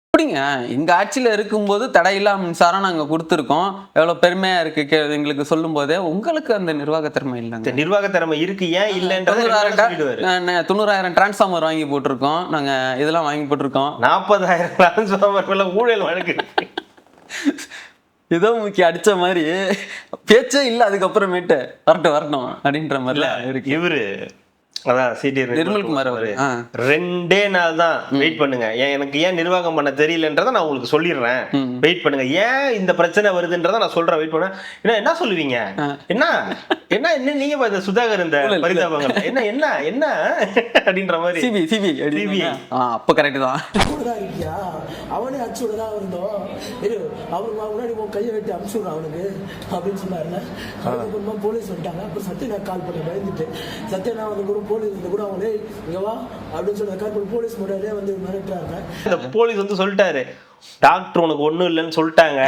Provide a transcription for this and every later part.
எப்படிங்க எங்க ஆட்சியில இருக்கும்போது தடையில்லா மின்சாரம் நாங்க குடுத்துருக்கோம். எவ்வளவு பெருமையா இருக்கு எங்களுக்கு சொல்லும்போதே, உங்களுக்கு அந்த நிர்வாக திறமை இல்லங்க. நிர்வாக திறமை இருக்கு, ஏன் இல்லன்றத 90,000 டிரான்ஸ்ஃபார்மர் வாங்கி போட்டுருக்கோம். நாங்க இதெல்லாம் வாங்கி போட்டுருக்கோம். 40,000 டிரான்ஸ்ஃபார்மர்ல ஊழல் வழக்கு. ஏதோ முக்கிய அடிச்ச மாதிரி பேச்சே இல்ல. அதுக்கப்புறமேட்டு வரட்டும் அப்படின்ற மாதிரி இருக்கு. இவரு அதான் சிடி நிர்மல்குமார் அவரு 2 நாள் தான் வெயிட் பண்ணுங்க. எனக்கு ஏன் நிர்வாகம் பண்ண தெரியலன்றதை நான் உங்களுக்கு சொல்லிடுறேன். வெயிட் பண்ணுங்க. ஏன் இந்த பிரச்சனை வருதுன்றதை நான் சொல்றேன். வெயிட் பண்ண என்ன சொல்லுவீங்க? என்ன என்ன என்ன நீங்க இந்த சுதாகர் இந்த பரிதாபங்கள் என்ன என்ன என்ன அப்படின்ற மாதிரி சிபி அப்ப கரெக்ட் தான். அவனே அச்சுடதான் இருந்தோம். அவருக்கு முன்னாடி கையை வெட்டி அனுப்பிச்சுடுறான் அவனுக்கு அப்படின்னு சொன்னாருல. அதுக்கப்புறமா போலீஸ் வந்துட்டாங்க. அப்புறம் சத்யனா கால் பண்ணி பயந்துட்டு சத்யனா வந்து கூட போலீஸ் வந்து கூட அவங்களே இங்க வா அப்படின்னு சொன்ன கால் பண்ணி போலீஸ் முன்னாடியே வந்து மிரட்டுறாங்க. இந்த போலீஸ் வந்து சொல்லிட்டாரு, டாக்டர் உனக்கு ஒண்ணும் இல்லைன்னு சொல்லிட்டாங்க,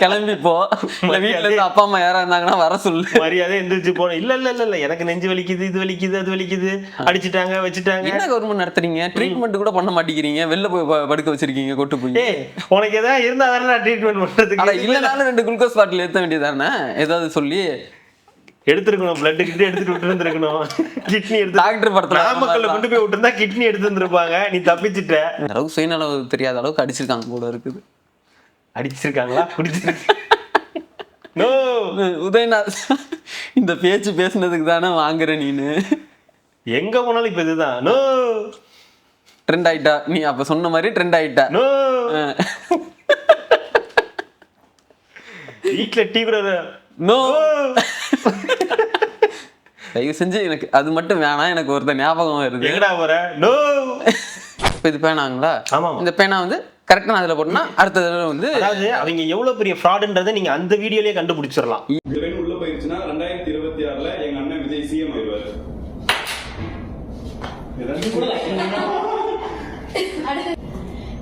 கிளம்பி போ. வீட்டுல இருந்து அப்பா அம்மா யாரா இருந்தாங்கன்னா வர சொல்லு. மரியாதை எந்திரிச்சு போன. இல்ல எனக்கு நெஞ்சு வலிக்குது, இது வலிக்குது, அது வலிக்குது, அடிச்சுட்டாங்க வச்சுட்டாங்க. என்ன கவர்மெண்ட் நடத்துறீங்க? ட்ரீட்மெண்ட் கூட பண்ண மாட்டேங்கிறீங்க. வெளில போய் படுக்க வச்சிருக்கீங்க கொட்டு போய். உனக்கு ஏதாவது இருந்தா தானே ட்ரீட்மெண்ட் பண்றதுக்கு. இல்லனாலும் 2 குளுக்கோஸ் பாட்டில் ஏத்த வேண்டியதானே ஏதாவது சொல்லி எடுத்துருக்கணும். பிளட் கிட்ட எடுத்துட்டு விட்டு இருந்திருக்கணும். கிட்னி எடுத்து டாக்டர் படத்துல நாமக்கல்ல கொண்டு போய் விட்டுருந்தா கிட்னி எடுத்து இருந்திருப்பாங்க. நீ தப்பிச்சிட்ட. அளவுக்கு சுயநலவு தெரியாத அளவுக்கு அடிச்சிருக்காங்க போல இருக்குது. அடிச்சிருக்காங்களா? நோ உதயநாத் இந்த பேச்சு பேசுனதுக்கு தானே வாங்குற நீனு. எங்க போனாலும் இப்ப இதுதான். நோ ட்ரெண்ட் ஆயிட்டா. நீ அப்ப சொன்ன மாதிரி ட்ரெண்ட் ஆயிட்டா. நோ வீட்ல டீ கூட நோ. தயவு செஞ்சு எனக்கு அது மட்டும் வேணாம். எனக்கு ஒருத்தர் ஞாபகம் வருது. எங்கடா போற? நோ. இப்ப இது பேனாங்களா? ஆமா. இந்த பேனா வந்து கரெக்டா அதுல போட்டோம்னா அடுத்த தடவை வந்து அதாவது அவங்க எவ்வளவு பெரிய ஃப்ராட்ன்றதை நீங்க அந்த வீடியோலயே கண்டுபிடிச்சிடலாம். இந்த பெண் உள்ள போயிருச்சுன்னா 2026ல எங்க அண்ணன் விஜய் சிஎம் ஆயிடுவாரு.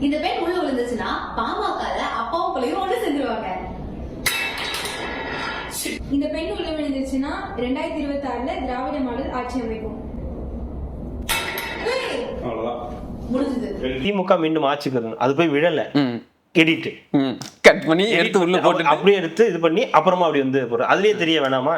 இந்த பெண் உள்ள விழுந்துச்சுன்னா பாமகல அப்பாவும் பிள்ளையும் ஒண்ணு செஞ்சிருவாங்க. இந்த பெண் உள்ள விழுந்துச்சுன்னா 2026ல திராவிட மாடல் ஆட்சி அமைக்கும். திமுக மீண்டும் ஆட்சிக்கு வரணும். அது போய் விழல. எடிட் கட் பண்ணி எடுத்து உள்ள போட்டு அப்படியே எடுத்து இது பண்ணி அப்புறமா அப்படி வந்து போற. அதுலயே தெரிய வேணாமா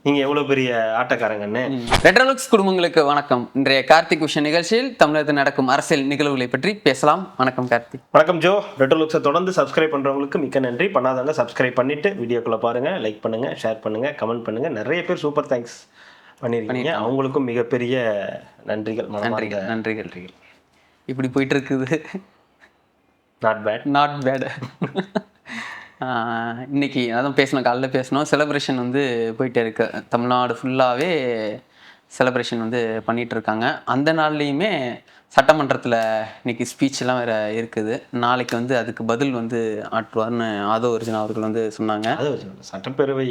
நீங்க எவ்வளவு பெரிய ஆட்டக்காரங்கன்னு. ரெட்ரோலுக்ஸ் குடும்பங்களுக்கு வணக்கம். இன்றைய கார்த்திக் விஷன் நிகழ்ச்சியில் தமிழகத்தில் நடக்கும் அரசியல் நிகழ்வுகளை பற்றி பேசலாம். வணக்கம் கார்த்திக். வணக்கம் ஜோ. ரெட்ரோலுக்ஸை தொடர்ந்து சப்ஸ்கிரைப் பண்றவங்களுக்கு மிக்க நன்றி. பண்ணாதவங்க சப்ஸ்கிரைப் பண்ணிட்டு வீடியோக்குள்ள பாருங்க, லைக் பண்ணுங்க, ஷேர் பண்ணுங்க, கமெண்ட் பண்ணுங்க. நிறைய பேர் சூப்பர் தேங்க்ஸ் பண்ணிருக்கீங்க. அவங்களுக்கும் மிகப்பெரிய நன்றிகள். நன்றிகள். இப்படி போயிட்டு இருக்குது. Not bad. இன்னைக்கு அதான் பேசணும், காலைல பேசணும். செலிப்ரேஷன் வந்து போயிட்டே இருக்கு. தமிழ்நாடு ஃபுல்லாகவே செலிப்ரேஷன் வந்து பண்ணிட்டு இருக்காங்க. அந்த நாள்லேயுமே சட்டமன்றத்தில் இன்னைக்கு ஸ்பீச்லாம் வேற இருக்குது. நாளைக்கு வந்து அதுக்கு பதில் வந்து ஆற்றுவார்னு ஆதவ அர்ஜுனா அவர்கள் வந்து சொன்னாங்க. சட்டப்பேரவை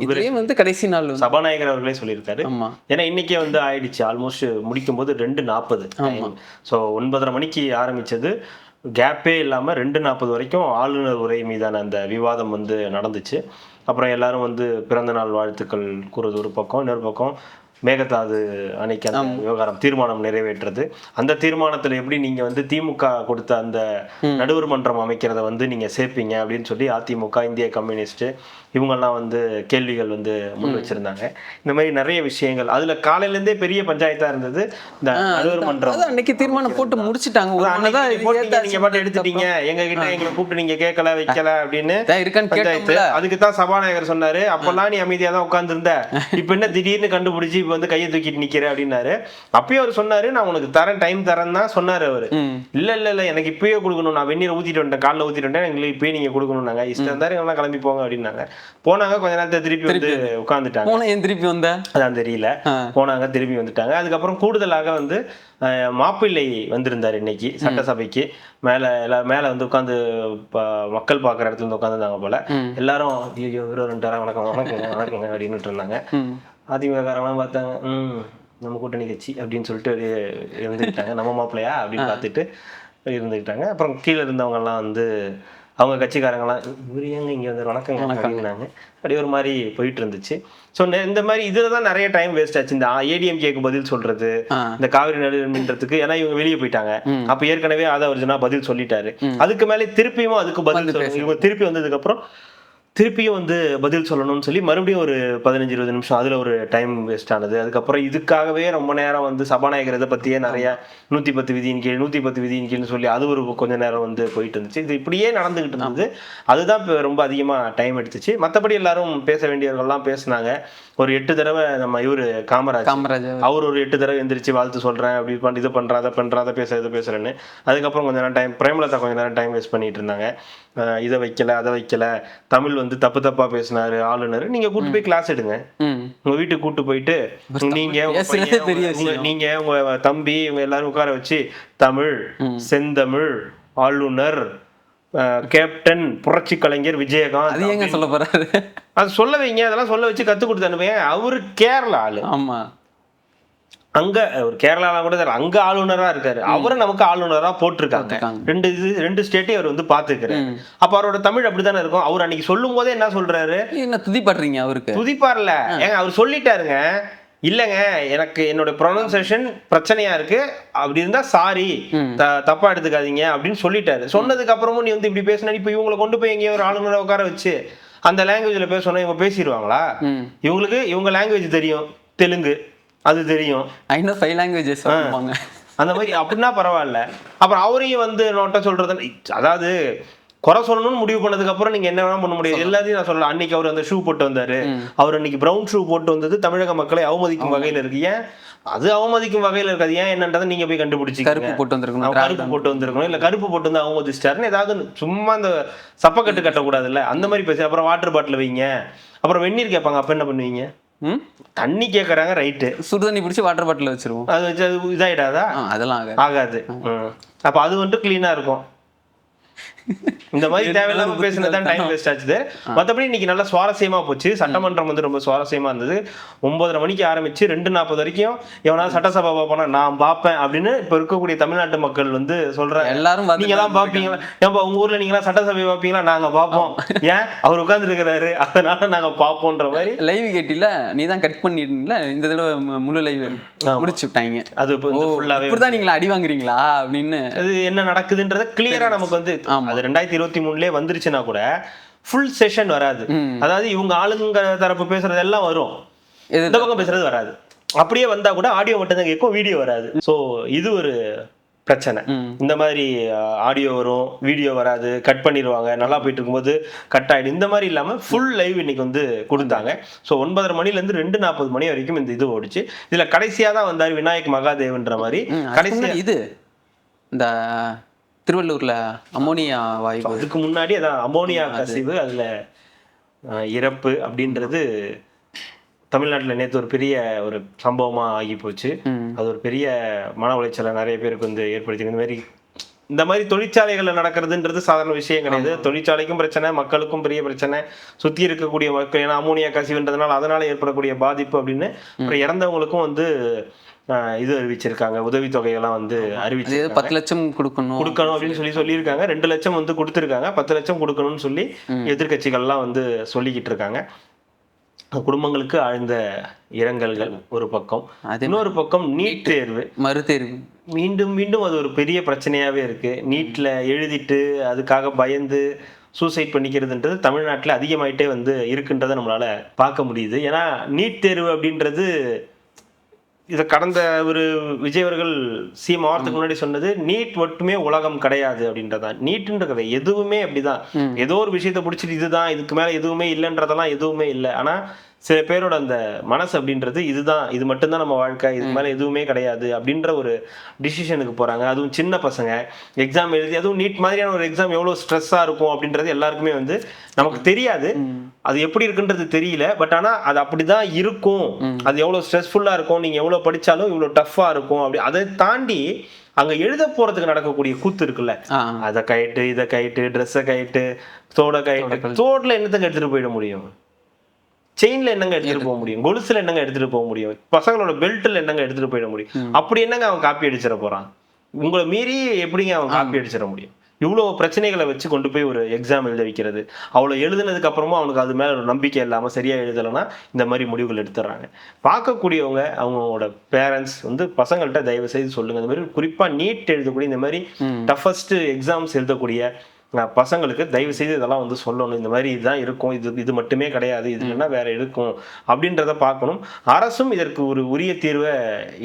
இதுலயே வந்து கடைசி நாள் சபாநாயகர் அவர்களே சொல்லியிருக்காரு. ஏன்னா இன்னைக்கே வந்து ஆயிடுச்சு. ஆல்மோஸ்ட் முடிக்கும் போது 2:40. ஸோ 9:30 மணிக்கு ஆரம்பிச்சது. கேப்பே இல்லாமல் 2:40 வரைக்கும் ஆளுநர் உரை மீதான அந்த விவாதம் வந்து நடந்துச்சு. அப்புறம் எல்லாரும் வந்து பிறந்த நாள் வாழ்த்துக்கள் கூறுறது ஒரு பக்கம், இன்னொரு பக்கம் மேகதாது அணைக்கு அந்த விவகாரம் தீர்மானம் நிறைவேற்றுறது. அந்த தீர்மானத்தில் எப்படி நீங்க வந்து திமுக கொடுத்த அந்த நடுவர் மன்றம் அமைக்கிறத வந்து நீங்க சேர்ப்பீங்க அப்படின்னு சொல்லி அதிமுக, இந்திய கம்யூனிஸ்ட் இவங்கெல்லாம் வந்து கேள்விகள் வந்து முன் வச்சிருந்தாங்க. இந்த மாதிரி நிறைய விஷயங்கள் அதுல காலையில இருந்தே பெரிய பஞ்சாயத்தா இருந்தது. இந்த நடுவர் மன்றம் அன்னைக்கு தீர்மானம் போட்டு முடிச்சிட்டாங்க. நீங்க பாட்டு எடுத்துட்டீங்க, எங்க கிட்ட எங்களை கூப்பிட்டு நீங்க கேட்கல வைக்கல அப்படின்னு. அதுக்கு தான் சபாநாயகர் சொன்னாரு, அப்பெல்லாம் நீ அமைதியா தான் உட்கார்ந்து இருந்த, இப்ப என்ன திடீர்னு கண்டுபிடிச்சு இப்ப வந்து கையை தூக்கிட்டு நிக்கிற அப்படின்னாரு. அப்பயும் அவர் சொன்னாரு, நான் உனக்கு தரேன், டைம் தரேன் தான் சொன்னாரு அவரு. இல்ல எனக்கு இப்பயே கொடுக்கணும், நான் வெந்நீரை ஊத்திட்டு வந்துட்டேன், காலில் ஊத்திட்டு வந்துட்டேன், எங்களுக்கு இப்பயே நீங்க கொடுக்கணும். நாங்க இஷ்டம் இருந்தாரு எல்லாம் கிளம்பி போங்க அப்படின்னாங்க. போனாங்க. கொஞ்ச நேரத்தை திருப்பி வந்து உட்காந்துட்டாங்க. திருப்பி வந்த அதான் தெரியல. போனாங்க, திருப்பி வந்துட்டாங்க. அதுக்கப்புறம் கூடுதலாக வந்து மாப்பிள்ளை வந்திருந்தாரு இன்னைக்கு சட்டசபைக்கு. மேல வந்து உட்காந்து மக்கள் பாக்குற இடத்துல இருந்து உட்காந்துருந்தாங்க போல. எல்லாரும் ஐயோ 2 வணக்கம் வணக்கங்க அப்படின்னு இருந்தாங்க. அதிமுககாரங்களாம் பார்த்தாங்க, நம்ம கூட்டணி கட்சி அப்படின்னு சொல்லிட்டு இருந்துக்கிட்டாங்க. நம்ம மாப்பிள்ளையா அப்படின்னு பார்த்துட்டு இருந்துக்கிட்டாங்க. அப்புறம் கீழே இருந்தவங்கெல்லாம் வந்து அவங்க கட்சிக்காரங்களாம் இவர் ஏங்க இங்கே வந்து வணக்கம் அப்படின்னாங்க. அப்படி ஒரு மாதிரி போயிட்டு இருந்துச்சு. ஸோ இந்த மாதிரி இதில் தான் நிறைய டைம் வேஸ்ட் ஆச்சு. இந்த ஏடிஎம்கேக்கு பதில் சொல்றது, இந்த காவிரி நடுவர்ன்றதுக்கு, ஏன்னா இவங்க வெளியே போயிட்டாங்க. அப்போ ஏற்கனவே ஆதவர்ஜுனா பதில் சொல்லிட்டாரு. அதுக்கு மேலே திருப்பியும் அதுக்கு பதில் சொல்லணும். இவங்க திருப்பி வந்ததுக்கு அப்புறம் திருப்பியும் வந்து பதில் சொல்லணும்னு சொல்லி மறுபடியும் ஒரு 15-20 நிமிஷம் அதில் ஒரு டைம் வேஸ்ட் ஆனது. அதுக்கப்புறம் இதுக்காகவே ரொம்ப நேரம் வந்து சபாநாயகர் இதை பற்றியே நிறைய 110 விதியின் கீழ் 110 விதியின் கீழ்னு சொல்லி அது ஒரு கொஞ்ச நேரம் வந்து போயிட்டு இருந்துச்சு. இது இப்படியே நடந்துகிட்டு இருந்தது. அதுதான் இப்போ ரொம்ப அதிகமாக டைம் எடுத்துச்சு. மற்றபடி எல்லாரும் பேச வேண்டியவர்கள்லாம் பேசினாங்க. ஒரு 8 தடவை நம்ம இவர் காமராஜ் அவர் ஒரு 8 தடவை எந்திரிச்சு வாழ்த்து சொல்கிறேன், அப்படி பண்ணி இதை பண்ணுறேன், அதை பண்ணுறேன், அதை பேச இதை பேசுகிறேன்னு. அதுக்கப்புறம் கொஞ்ச நேரம் டைம் பிரேமலதா கொஞ்ச நேரம் டைம் வேஸ்ட் பண்ணிட்டு இருந்தாங்க. இதை வைக்கல அதை வைக்கல, தமிழ் வந்து தப்பா பேசினாரு ஆளுநர். நீங்க கூட்டு போய் கிளாஸ் எடுங்க, உங்க வீட்டுக்கு கூட்டு போயிட்டு நீங்க உங்க தம்பி இவங்க எல்லாரும் உட்கார வச்சு தமிழ், செந்தமிழ், ஆளுநர், கேப்டன், புரட்சி கலைஞர் விஜயகாந்த் சொல்ல போறாரு, அது சொல்ல வைங்க. அதெல்லாம் சொல்ல வச்சு கத்து கொடுத்து அனுப்புங்க. அவரு கேரளா ஆளு. ஆமா, அங்க ஒரு கேரளால கூட அங்க ஆளுநரா இருக்காரு. அவரை நமக்கு ஆளுநரா போட்டிருக்காங்க. ரெண்டு ஸ்டேட்டையும் அவர் வந்து பாத்துக்கிறாரு. அப்ப அவரோட தமிழ் அப்படித்தானே இருக்கும். அவர் அன்னைக்கு சொல்லும் போதே என்ன சொல்றாரு, என்ன துதிப்படுறீங்க? அவருக்கு துதிப்பார்ல, ஏங்க அவர் சொல்லிட்டாருங்க, இல்லங்க எனக்கு என்னோட ப்ரொனன்சியேஷன் பிரச்சனையா இருக்கு, அப்படி இருந்தா சாரி, தப்பா எடுத்துக்காதீங்க அப்படின்னு சொல்லிட்டாரு. சொன்னதுக்கு அப்புறமும் நீ வந்து இப்படி பேசினா, இப்ப இவங்களை கொண்டு போய் எங்கேயோ ஒரு ஆளுநரை உட்கார வச்சு அந்த லாங்குவேஜ்ல பேசணும், இவங்க பேசிடுவாங்களா? இவங்களுக்கு இவங்க லாங்குவேஜ் தெரியும், தெலுங்கு அது தெரியும், 5 லாங்குவேஜஸ் அந்த மாதிரி. அப்படின்னா பரவாயில்ல. அப்புறம் அவரையும் வந்து நோட்ட சொல்றது, அதாவது குறை சொல்லணும்னு முடிவு பண்ணதுக்கு அப்புறம் நீங்க என்ன வேணா பண்ண முடியாது. எல்லாத்தையும் நான் சொல்லலாம். அன்னைக்கு அவர் அந்த ஷூ போட்டு வந்தாரு, அவர் அன்னைக்கு பிரவுன் ஷூ போட்டு வந்தது தமிழக மக்களை அவமதிக்கும் வகையில இருக்கு. ஏன் அது அவமதிக்கும் வகையில இருக்காது? ஏன் என்னன்றதை நீங்க போய் கண்டுபிடிச்சு, கருப்பு போட்டு வந்திருக்கணும் இல்ல கருப்பு போட்டு வந்து அவமதிச்சிட்டாருன்னு ஏதாவது சும்மா அந்த சப்பக்கட்டு கட்டக்கூடாது இல்ல, அந்த மாதிரி பேசி. அப்புறம் வாட்டர் பாட்டில் வைங்க, அப்புறம் வெந்நீர் கேட்பாங்க, அப்ப என்ன பண்ணுவீங்க? தண்ணி கேக்குறாங்க, ரைட்டு, சுடுதண்ணி பிடிச்சி வாட்டர் பாட்டில் வச்சிருவோம், அது வச்சு அது இதாயிடாதா? அதெல்லாம் ஆகாது. அப்ப அது வந்துட்டு கிளீனா இருக்கும். இந்த மாதிரி தேவையில்லாம பேசினதான் டைம் வேஸ்ட் ஆச்சு. மற்றபடி இன்னைக்கு நல்லா சுவாரஸ்யமா போச்சு. சட்டமன்றம் வந்து ரொம்ப சுவாரஸ்யமா இருந்தது. 9:30 மணிக்கு ஆரம்பிச்சு 2:40 வரைக்கும் எவனா சட்டசபை பார்ப்போனா நான் பார்ப்பேன் அப்படின்னு இப்ப இருக்கக்கூடிய தமிழ்நாட்டு மக்கள் வந்து சொல்றாங்க. எல்லாரும் நீங்க எல்லாம் பாப்பீங்களா? ஏன்பா உங்க ஊர்ல நீங்க எல்லாம் சட்டசபை பார்ப்பீங்களா? நாங்க பார்ப்போம். ஏன் அவர் உட்கார்ந்து இருக்கிறாரு அதனால நாங்க பார்ப்போன்ற மாதிரி. லைவ் கேட்டில நீ தான் கட் பண்ணிருந்தீங்களா இந்த தடவை முழு லைவ் முடிச்சு விட்டாங்க. அது ஃபுல்லாவே இப்படிதான் நீங்களா அடி வாங்குறீங்களா அப்படின்னு அது என்ன நடக்குதுன்றத கிளியரா நமக்கு வந்து அது 2023 வந்துருச்சுன்னா கூட ஃபுல் செஷன் வராது. அதாவது இவங்க ஆளுங்க தரப்பு பேசுறது எல்லாம் வரும், இந்த பக்கம் பேசுறது வராது. அப்படியே வந்தா கூட ஆடியோ மட்டும் தான் கேட்கும், வீடியோ வராது. ஸோ இது ஒரு பிரச்சனை. இந்த மாதிரி ஆடியோ வரும், வீடியோ வராது, கட் பண்ணிடுவாங்க, நல்லா போயிட்டு இருக்கும்போது கட் ஆயிடும். இந்த மாதிரி இல்லாமல் ஃபுல் லைவ் இன்னைக்கு வந்து கொடுத்தாங்க. ஸோ 9:30 மணிலேருந்து 2:40 மணி வரைக்கும் இந்த இது ஓடிச்சு. இதில் கடைசியாக தான் வந்தார் விநாயக் மகாதேவன்ற மாதிரி. கடைசியாக இது இந்த திருவள்ளூர்ல அமோனியா வாயு, அதுக்கு முன்னாடி அதான் அமோனியா கசிவு, அதுல இறப்பு அப்படின்றது தமிழ்நாட்டில் நேற்று ஒரு பெரிய ஒரு சம்பவமா ஆகி போச்சு. அது ஒரு பெரிய மன உளைச்சலை நிறைய பேருக்கு வந்து ஏற்படுத்தி. இந்த மாதிரி தொழிற்சாலைகள்ல நடக்கிறதுன்றது சாதாரண விஷயம் கிடையாது. தொழிற்சாலைக்கும் பிரச்சனை, மக்களுக்கும் பெரிய பிரச்சனை, சுத்தி இருக்கக்கூடிய மக்கள். ஏன்னா அமோனியா கசிவுன்றதுனால அதனால ஏற்படக்கூடிய பாதிப்பு அப்படின்னு அப்புறம் இறந்தவங்களுக்கும் வந்து இது அறிவிச்சிருக்காங்க, உதவித்தொகையெல்லாம் வந்து அறிவிச்சு 10 லட்சம் கொடுக்கணும் அப்படின்னு சொல்லியிருக்காங்க. 2 லட்சம் வந்து கொடுத்துருக்காங்க, 10 லட்சம் கொடுக்கணும்னு சொல்லி எதிர்கட்சிகள்லாம் வந்து சொல்லிக்கிட்டு இருக்காங்க. குடும்பங்களுக்கு ஆழ்ந்த இரங்கல்கள் ஒரு பக்கம். இன்னொரு பக்கம் நீட் தேர்வு, மறுதேர்வு மீண்டும் மீண்டும் அது ஒரு பெரிய பிரச்சனையாவே இருக்கு. நீட்ல எழுதிட்டு அதுக்காக பயந்து சூசைட் பண்ணிக்கிறதுன்றது தமிழ்நாட்டில் அதிகமாயிட்டே வந்து இருக்குன்றதை நம்மளால பார்க்க முடியுது. ஏன்னா நீட் தேர்வு அப்படின்றது இதை கடந்த ஒரு விஜய் அவர்கள் சிஎம் ஆகிறதுக்கு முன்னாடி சொன்னது, நீட் மட்டுமே உலகம் கிடையாது அப்படின்றதான். நீட்டுன்றது எதுவுமே அப்படிதான். ஏதோ ஒரு விஷயத்த பிடிச்சிட்டு இதுதான், இதுக்கு மேல எதுவுமே இல்லைன்றதெல்லாம் எதுவுமே இல்லை. ஆனா சில பேரோட அந்த மனசு அப்படின்றது இதுதான், இது மட்டும்தான் நம்ம வாழ்க்கை, இதுக்கு மேல எதுவுமே கிடையாது அப்படின்ற ஒரு டிசிஷனுக்கு போறாங்க. அதுவும் சின்ன பசங்க எக்ஸாம் எழுதி, அதுவும் நீட் மாதிரியான ஒரு எக்ஸாம் எவ்வளவு ஸ்ட்ரெஸ்ஸா இருக்கும் அப்படின்றது எல்லாருக்குமே வந்து நமக்கு தெரியாது, அது எப்படி இருக்குன்றது தெரியல. பட் ஆனா அது அப்படிதான் இருக்கும், அது எவ்வளவு ஸ்ட்ரெஸ்ஃபுல்லா இருக்கும், நீங்க எவ்வளவு படிச்சாலும் இவ்வளவு டஃப்பா இருக்கும். அப்படி அதை தாண்டி அங்க எழுத போறதுக்கு நடக்கக்கூடிய கூத்து இருக்குல்ல, அதை கைட்டு இதை கைட்டு ட்ரெஸ்ஸை கைட்டு தோட கைட்டு, தோடுல என்னத்துக்கு எடுத்துட்டு போயிட முடியும்? செயின்ல என்னங்க எடுத்துட்டு போக முடியும்? கொலுசுல என்னங்க எடுத்துட்டு போக முடியும்? பசங்களோட பெல்ட்ல என்னங்க எடுத்துட்டு போயிட முடியும்? அப்படி என்னங்க அவன் காப்பி அடிச்சிட போறான்? உங்களை மீறி எப்படிங்க அவன் காப்பி அடிச்சிட முடியும்? இவ்வளோ பிரச்சனைகளை வச்சு கொண்டு போய் ஒரு எக்ஸாம் எழுத வைக்கிறது. அவ்வளோ எழுதுனதுக்கு அப்புறமும் அவனுக்கு அது மேலே ஒரு நம்பிக்கை இல்லாமல் சரியாக எழுதலைன்னா இந்த மாதிரி முடிவுகள் எடுத்துடுறாங்க. பார்க்கக்கூடியவங்க அவங்களோட பேரண்ட்ஸ் வந்து பசங்கள்கிட்ட தயவு செய்து சொல்லுங்கள், இந்த மாதிரி குறிப்பாக நீட் எழுதக்கூடிய இந்த மாதிரி டஃபஸ்ட்டு எக்ஸாம்ஸ் எழுதக்கூடிய பசங்களுக்கு தயவு செய்து இதெல்லாம் வந்து சொல்லணும். இந்த மாதிரி இதுதான் இருக்கும், இது மட்டுமே கிடையாது, இது இல்லைன்னா வேற இருக்கும் அப்படின்றத பார்க்கணும். அரசும் இதற்கு ஒரு உரிய தீர்வை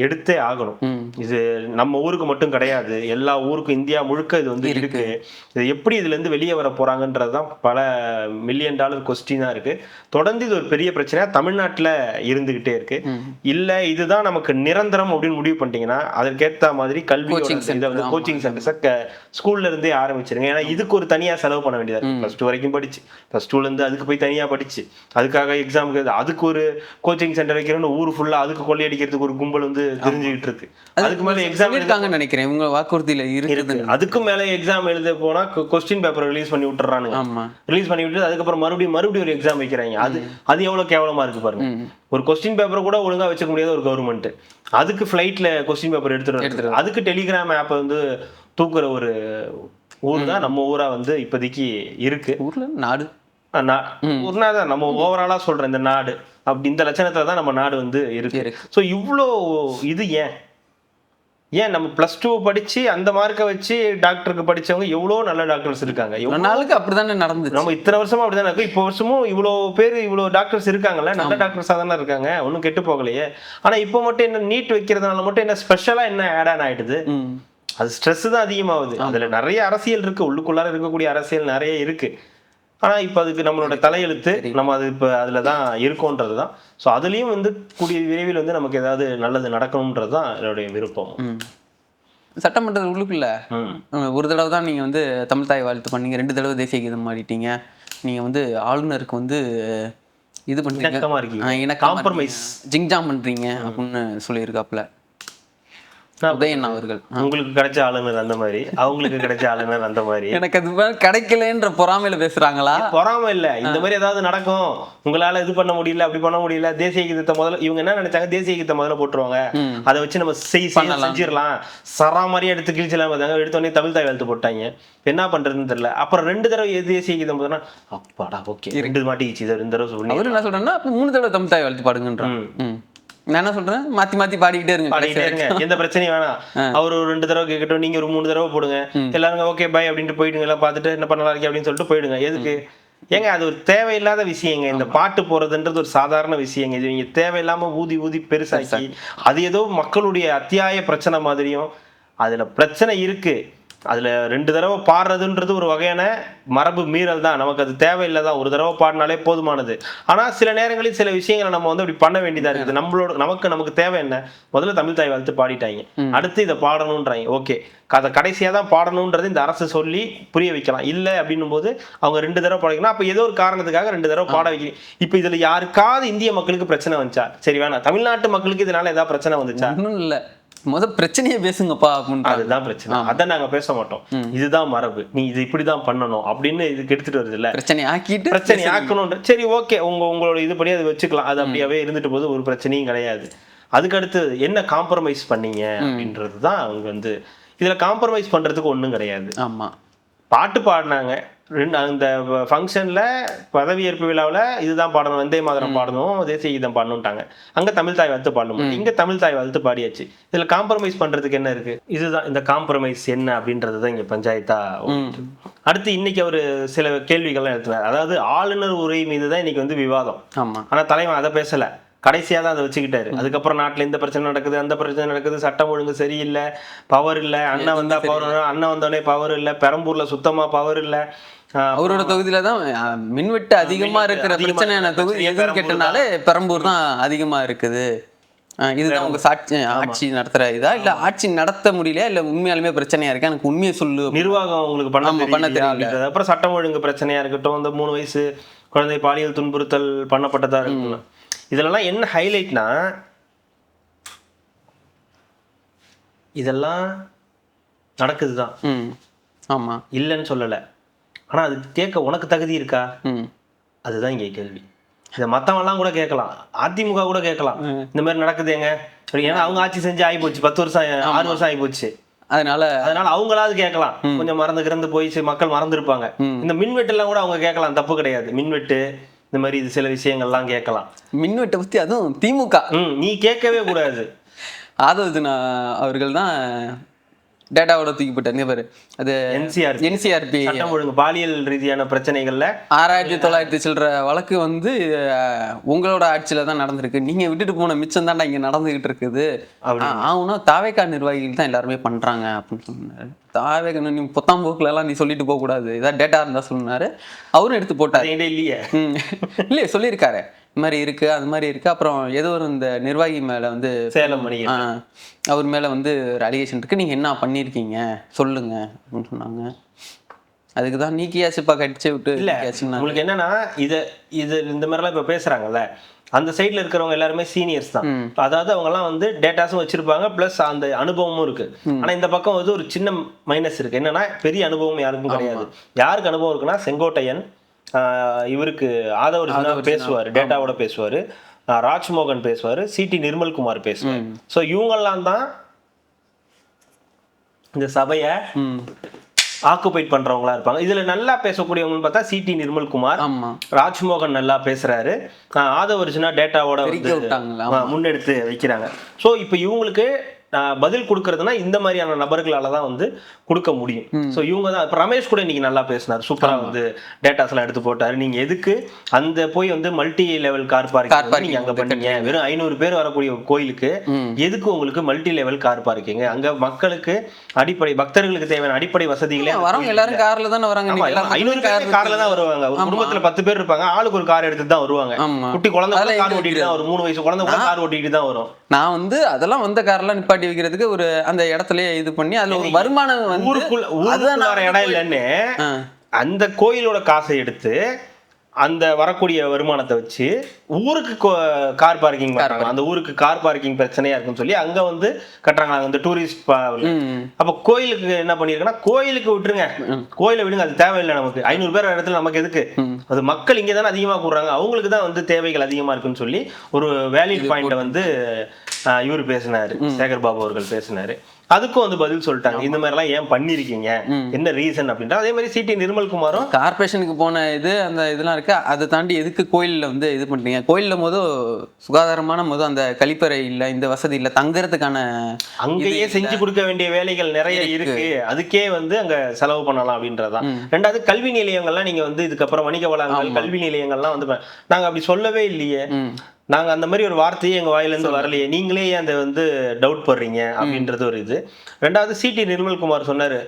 எடுத்தே ஆகணும். இது நம்ம ஊருக்கு மட்டும் கிடையாது, எல்லா ஊருக்கும் இந்தியா முழுக்க இது வந்து இருக்கு. இது எப்படி இதுல இருந்து வெளியே வர போறாங்கன்றதுதான் பல $1 மில்லியன் கொஸ்டினா இருக்கு. தொடர்ந்து இது ஒரு பெரிய பிரச்சனையா தமிழ்நாட்டில் இருந்துகிட்டே இருக்கு. இல்ல இதுதான் நமக்கு நிரந்தரம் அப்படின்னு முடிவு பண்ணிட்டீங்கன்னா அதற்கேற்ற மாதிரி கல்வியோட இதை வந்து கோச்சிங் சென்டர்ஸை ஸ்கூல்ல இருந்தே ஆரம்பிச்சிருங்க. ஏன்னா இதுக்கு ஒரு தனியா செலவு பண்ண வேண்டியதா இருக்கு. +2 வரைக்கும் படிச்சு +2ல இருந்து அதுக்கு போய் தனியா படிச்சு அதுக்காக எக்ஸாமுக்கு அதுக்கு ஒரு கோச்சிங் சென்டர் வைக்கிறோம்னு ஊர் ஃபுல்லா அதுக்கு கொள்ளையடிக்கிறதுக்கு ஒரு கும்பல் வந்து தெரிஞ்சுக்கிட்டு இருக்கு. அதுக்கு மேல எக்ஸாம் எழுதிருக்காங்கன்னு நினைக்கிறேன், இவங்க வாக்குறுதியில இருக்கு. அதுக்கு மேல எக்ஸாம் எழுத போனா கொஸ்டின் பேப்பர் ரிலீஸ் பண்ணி விட்டுறானுங்க. ரிலீஸ் பண்ணி விட்டு அதுக்கப்புறம் மறுபடியும் ஒரு எக்ஸாம் வைக்கிறாங்க. அது எவ்வளவு கேவலமா இருக்கு பாருங்க. ஒரு கொஸ்டின் பேப்பர் கூட ஒழுங்கா வச்சுக்க முடியாத ஒரு கவர்மெண்ட் அதுக்கு ஃபிளைட்ல கொஸ்டின் பேப்பர் எடுத்துட்டு அதுக்கு டெலிகிராம் ஆப் வந்து தூக்குற ஒரு ஊர் தான் நம்ம ஊரா வந்து இப்போதைக்கு இருக்கு. ஊர்ல நாடு ஊர்னா தான் நம்ம ஓவராலா சொல்றேன். இந்த நாடு அப்படி இந்த லட்சணத்துல தான் நம்ம நாடு வந்து இருக்கு. ஸோ இவ்வளோ இது ஏன் நம்ம +2 படிச்சு அந்த மார்க்கை வச்சு டாக்டருக்கு படிச்சவங்க எவ்வளோ நல்ல டாக்டர்ஸ் இருக்காங்க. எவ்வளோ நாளுக்கு அப்படிதானே நடந்துச்சு. நம்ம இத்தனை வருஷமா அப்படிதானே இருக்கு. இப்போ வருஷமும் இவ்வளோ பேர் இவ்வளோ டாக்டர்ஸ் இருக்காங்கல்ல, நல்ல டாக்டர்ஸாக தானே இருக்காங்க, ஒன்றும் கெட்டு போகலையே. ஆனா இப்போ மட்டும் என்ன நீட் வைக்கிறதுனால மட்டும் என்ன ஸ்பெஷலா என்ன ஆட் ஆன் ஆயிடுது? அது ஸ்ட்ரெஸ் தான் அதிகமாகுது. அதுல நிறைய அரசியல் இருக்கு, உள்ளுக்குள்ளார இருக்கக்கூடிய அரசியல் நிறைய இருக்கு. ஆனா இப்ப அதுக்கு நம்மளோட தலையெழுத்து நம்ம அது இப்ப அதுலதான் இருக்கோன்றதுதான். ஸோ அதுலயும் வந்து கூடிய விரைவில் வந்து நமக்கு ஏதாவது நல்லது நடக்கணும்ன்றதுதான் என்னுடைய விருப்பம். சட்டமன்ற உள்ளுக்குள்ள ஒரு தடவை தான் நீங்க வந்து தமிழ் தாய் வாழ்த்து பண்ணீங்க, 2 தடவை தேசிய கீதம் பாடிட்டீங்க. நீங்க வந்து ஆளுநருக்கு வந்து இது பண்றீங்க, காம்ப்ரமைஸ் ஜிங்ஜாம் பண்றீங்க அப்படின்னு சொல்லியிருக்காப்புல உதயன் அவர்கள். உங்களுக்கு கிடைச்ச ஆளுநர் அந்த மாதிரி, அவங்களுக்கு கிடைச்ச ஆளுநர் அந்த மாதிரி. எனக்கு அது கிடைக்கலன்ற பொறாமையில பேசுறாங்களா? பொறாமை இல்ல, இந்த மாதிரி ஏதாவது நடக்கும், உங்களால இது பண்ண முடியல அப்படி பண்ண முடியல, தேசிய கீதத்தை முதல்ல இவங்க என்ன நினைச்சாங்க, தேசிய கீதத்தை முதல்ல போட்டுருவாங்க, அதை வச்சு நம்ம செஞ்சிடலாம், சரா மாதிரி எடுத்து கிழிச்சலாம் பார்த்தாங்க. எடுத்தோடனே தமிழ் தாய் வாழ்த்து போட்டாங்க. என்ன பண்றதுன்னு தெரியல. அப்புறம் 2 தடவை தேசிய கீதம் போதுன்னா அப்பாடா ஓகே 2 மாட்டிச்சு, இதை 2 தடவை சொல்லி அவரு என்ன சொல்றேன்னா 3 தடவை தமிழ் தாய் வாழ்த்து பாடுங்கன்றான். நான் என்ன சொல்றேன், மாத்தி பாடிக்கிட்டே இருங்க, எந்த பிரச்சனையும் வேணாம். அவர் ஒரு 2 தடவை கேட்கட்டும், நீங்க ஒரு 3 தடவை போடுங்க, எல்லாரும் ஓகே பை அப்படின்ட்டு போயிடுங்க, எல்லாம் பார்த்துட்டு என்ன பண்ணலாம் இருக்கே அப்படின்னு சொல்லிட்டு போயிடுங்க. எதுக்கு ஏங்க? அது ஒரு தேவையில்லாத விஷயங்க. இந்த பாட்டு போறதுன்றது ஒரு சாதாரண விஷயங்க. இது நீங்க தேவையில்லாம ஊதி பெருசாக்கி அது ஏதோ மக்களுடைய அத்தியாய பிரச்சனை மாதிரியும், அதுல பிரச்சனை இருக்கு, அதுல 2 தடவை பாடுறதுன்றது ஒரு வகையான மரபு மீறல் தான். நமக்கு அது தேவையில்லைதான், ஒரு தடவை பாடினாலே போதுமானது. ஆனா சில நேரங்களில் சில விஷயங்களை நம்ம வந்து அப்படி பண்ண வேண்டியதா இருக்குது. நமக்கு தேவை என்ன, முதல்ல தமிழ் தாய் வாழ்த்து பாடிட்டாங்க, அடுத்து இதை பாடணுன்றாங்க. ஓகே, அதை கடைசியா தான் பாடணுன்றது இந்த அரசு சொல்லி புரிய வைக்கலாம். இல்லை அப்படின்னும் போது அவங்க 2 தடவை பாடிக்கணும். அப்ப ஏதோ ஒரு காரணத்துக்காக 2 தடவை பாட வைக்கிறீங்க. இப்ப இதுல யாருக்காவது இந்திய மக்களுக்கு பிரச்சனை வந்துச்சா? சரி வேணாம், தமிழ்நாட்டு மக்களுக்கு இதனால ஏதாவது பிரச்சனை வந்துச்சா? ஒன்றும் இல்லை, முதல் பிரச்சனையை பேசுங்கப்பா அப்படின்னு. அதுதான் பிரச்சனை, அதான் நாங்க பேச மாட்டோம். இதுதான் மரபு, நீ இது இப்படிதான் பண்ணணும் அப்படின்னு இதுக்கு எடுத்துட்டு வருது இல்ல, பிரச்சனை ஆக்கணும். சரி ஓகே, உங்களோட இதுபடி அதை வச்சுக்கலாம், அது அப்படியாவே இருந்துட்டு போது, ஒரு பிரச்சனையும் கிடையாது. அதுக்கு அடுத்து என்ன காம்ப்ரமைஸ் பண்ணீங்க அப்படின்றதுதான் அவங்க வந்து. இதுல காம்ப்ரமைஸ் பண்றதுக்கு ஒண்ணும் கிடையாது. ஆமா, பாட்டு பாடினாங்க, அந்த ஃபங்க்ஷன்ல பதவியேற்பு விழாவில் இதுதான் பாடணும், வந்தே மாதரம் பாடணும், தேசிய கீதம் பாடணும்ட்டாங்க. அங்க தமிழ் தாய் வாழ்த்து பாடணும், இங்க தமிழ் தாய் வாழ்த்து பாடியாச்சு. இதுல காம்ப்ரமைஸ் பண்றதுக்கு என்ன இருக்கு? இதுதான் இந்த காம்ப்ரமைஸ் என்ன அப்படின்றதுதான் இங்க பஞ்சாயத்தா. அடுத்து இன்னைக்கு ஒரு சில கேள்விகள்லாம் எடுத்துனார். அதாவது ஆளுநர் உரை மீதுதான் இன்னைக்கு வந்து விவாதம். ஆனா தலைவன் அதை பேசல, கடைசியாக தான் அதை வச்சுக்கிட்டாரு. அதுக்கப்புறம் நாட்டில் இந்த பிரச்சனை நடக்குது, அந்த பிரச்சனை நடக்குது, சட்டம் ஒழுங்கு சரியில்லை, பவர் இல்லை, அண்ணன் வந்தா பவர், அண்ணன் வந்தோடனே பவர் இல்லை, பெரம்பூர்ல சுத்தமா பவர் இல்லை. அவரோட தொகுதியில தான் மின்வெட்டு அதிகமா இருக்கிற பிரச்சனையான தொகுதி எதுன்னு கேட்டனால பெரம்பூர் தான் அதிகமா இருக்குது. இதுதான் உங்க ஆட்சி நடத்துற இதா, இல்ல ஆட்சி நடத்த முடியல, இல்ல உண்மையாலுமே பிரச்சனையா இருக்கு, எனக்கு உண்மையை சொல்லு, நிர்வாகம் உங்களுக்கு பண்ண தெரியல. அப்புறம் சட்டம் ஒழுங்கு பிரச்சனையா இருக்கட்டும், இந்த 3 வயசு குழந்தை பாலியல் துன்புறுத்தல் பண்ணப்பட்டதா இருக்கணும். இதெல்லாம் என்ன ஹைலைட்னா, இதெல்லாம் நடக்குதுதான். ஆமா, இல்லைன்னு சொல்லல. ஆனா அது கேட்க உனக்கு தகுதி இருக்கா? அதுதான் இங்க கேள்வி. இதை மற்றவெல்லாம் கூட கேட்கலாம், அதிமுக கூட கேட்கலாம், இந்த மாதிரி நடக்குது ஏங்க. ஏன்னா அவங்க ஆட்சி செஞ்சு ஆகி போச்சு, 10 வருஷம் 6 வருஷம் ஆகி போச்சு. அதனால அவங்களாவது கேட்கலாம், கொஞ்சம் மறந்து போய் மக்கள் மறந்துருப்பாங்க. இந்த மின்வெட்டு எல்லாம் கூட அவங்க கேட்கலாம், தப்பு கிடையாது. மின்வெட்டு இந்த மாதிரி இது சில விஷயங்கள்லாம் கேட்கலாம். மின்வெட்டை பத்தி அதுவும் திமுக நீ கேட்கவே கூடாது. ஆதவர்ஜுனா அவர்கள் தான் டேட்டாவோட தூக்கி போட்டார். பாரு அது என்சிஆர்பி சட்டம் ஒழுங்கு பாலியல் ரீதியான பிரச்சனைகள்ல 6900 சில்லற வழக்கு வந்து உங்களோட ஆட்சியில தான் நடந்திருக்கு, நீங்க விட்டுட்டு போன மிச்சம் தான்டா இங்க நடந்துகிட்டு இருக்குது. ஆகுனா தாவேகா நிர்வாகிகள் தான் எல்லாருமே பண்றாங்க அப்படின்னு சொன்னாரு. தாவேகா நீ பொத்தாம் போக்குல எல்லாம் நீ சொல்லிட்டு போக கூடாது, ஏதாவது டேட்டா இருந்தா சொன்னாரு. அவரும் எடுத்து போட்டாரு. இல்லையே சொல்லியிருக்காரு, இந்த மாதிரி இருக்கு அது மாதிரி இருக்கு. அப்புறம் ஏதோ ஒரு இந்த நிர்வாகி மேல வந்து சேலம் அவர் மேல வந்து ஒரு அலிகேஷன் இருக்கு, நீங்க என்ன பண்ணிருக்கீங்க சொல்லுங்க அப்படின்னு சொன்னாங்க. அதுக்குதான் நீக்கியாச்சுப்பா கடிச்சு விட்டு. இல்ல உங்களுக்கு என்னன்னா இது இந்த மாதிரிலாம் இப்ப பேசுறாங்கல்ல, அந்த சைட்ல இருக்கிறவங்க எல்லாருமே சீனியர்ஸ் தான். அதாவது அவங்க எல்லாம் வந்து டேட்டாஸும் வச்சிருப்பாங்க, பிளஸ் அந்த அனுபவமும் இருக்கு. ஆனா இந்த பக்கம் வந்து ஒரு சின்ன மைனஸ் இருக்கு. என்னன்னா பெரிய அனுபவம் யாருக்கும் கிடையாது. யாருக்கு அனுபவம் இருக்குன்னா செங்கோட்டையன், இவருக்கு ஆதவர்ஜுனா பேசுவாரு, டேட்டாவோட பேசுவாரு, ராஜ்மோகன் பேசுவாரு, சிடி நிர்மல்குமார் பேசுவாரு. ஸோ இவங்கெல்லாம் தான் இந்த சபையை ஆக்குபைட் பண்றவங்களா இருப்பாங்க. இதுல நல்லா பேசக்கூடியவங்கன்னு பார்த்தா சிடி நிர்மல்குமார், ராஜ்மோகன் நல்லா பேசுறாரு, ஆதவர்ஜுனா டேட்டாவோட முன்னெடுத்து வைக்கிறாங்க. ஸோ இப்போ இவங்களுக்கு பதில் கொடுக்கறதுனா இந்த மாதிரியான நபர்களால தான் வந்து கொடுக்க முடியும். ஸோ இவங்க தான். இப்போ ரமேஷ் கூட இன்னைக்கு நல்லா பேசினார், சூப்பரா வந்து டேட்டாஸ் எல்லாம் எடுத்து போட்டாரு. நீங்க எதுக்கு அந்த போய் வந்து மல்டி லெவல் கார் பார்க்கிங் நீங்க அங்க பண்ணீங்க? வெறும் 500 பேர் வரக்கூடிய கோயிலுக்கு எதுக்கு உங்களுக்கு மல்டி லெவல் கார் பார்க்கிங்? அங்க மக்களுக்கு அடிப்படை பக்தர்களுக்கு தேவையான அடிப்படை வசதிகளே வரவங்க எல்லாரும் கார்ல தானே வராங்க. 500 பேர் கார்ல தான் வருவாங்க. ஒரு குடும்பத்துல 10 பேர் இருப்பாங்க, ஆளுக்கு ஒரு கார் எடுத்துட்டு தான் வருவாங்க. குட்டி குழந்தை கார் ஓட்டிட்டு தான் வரும், 3 வயசு குழந்தை கூட கார் ஓட்டிட்டு தான் வரும். நான் வந்து அதெல்லாம் வந்த கார்லாம் நிப்பாட்டி வைக்கிறதுக்கு ஒரு அந்த இடத்துலயே இது பண்ணி அதுல ஒரு வருமானம் வந்து ஊருக்குள்ள இடம் இல்லைன்னு அந்த கோயிலோட காசை எடுத்து அந்த வரக்கூடிய வருமானத்தை வச்சு ஊருக்கு கார் பார்க்கிங் பண்றாங்க. அந்த ஊருக்கு கார் பார்க்கிங் பிரச்சனையா இருக்குன்னு சொல்லி அங்க வந்து கட்டுறாங்க அந்த டூரிஸ்ட். அப்ப கோயிலுக்கு என்ன பண்ணிருக்கேன்னா, கோயிலுக்கு விட்டுருங்க, கோயிலை விடுங்க, அது தேவையில்லை நமக்கு. 500 பேர் இடத்துல நமக்கு எதுக்கு? அது மக்கள் இங்கே தானே அதிகமா கூடுறாங்க, அவங்களுக்கு தான் வந்து தேவைகள் அதிகமா இருக்குன்னு சொல்லி ஒரு வேலிட் பாயிண்ட வந்து இவர் பேசினாரு, சேகர் பாபு அவர்கள் பேசினாரு. அதுக்கும் வந்து பதில் சொல்லிட்டாங்க, இந்த மாதிரி எல்லாம் ஏன் பண்ணிருக்கீங்க, என்ன ரீசன் அப்படின்ற. அதே மாதிரி சிடி நிர்மல்குமாரும் கார்பரேஷனுக்கு போன இது அந்த இதெல்லாம் இருக்கு, அதை தாண்டி எதுக்கு கோயில்ல வந்து இது பண்றீங்க? கோயில்ல சுகாதாரமான அந்த கழிப்பறை இல்ல, இந்த வசதி இல்ல, தங்குறதுக்கான அங்கேயே செஞ்சு கொடுக்க வேண்டிய வேலைகள் நிறைய இருக்கு, அதுக்கே வந்து அங்க செலவு பண்ணலாம் அப்படின்றதான். ரெண்டாவது கல்வி நிலையங்கள்லாம் நீங்க வந்து இதுக்கப்புறம் வணிக வளாகங்கள் கல்வி நிலையங்கள்லாம் வந்து நாங்க அப்படி சொல்லவே இல்லையே, நாங்க அந்த மாதிரி ஒரு வார்த்தையே எங்க வாயிலிருந்து வரலையே, நீங்களே அந்த வந்து டவுட் பண்றீங்க அப்படின்றது ஒரு இது. ரெண்டாவது சிடி நிர்மல்குமார் சொன்னாரு,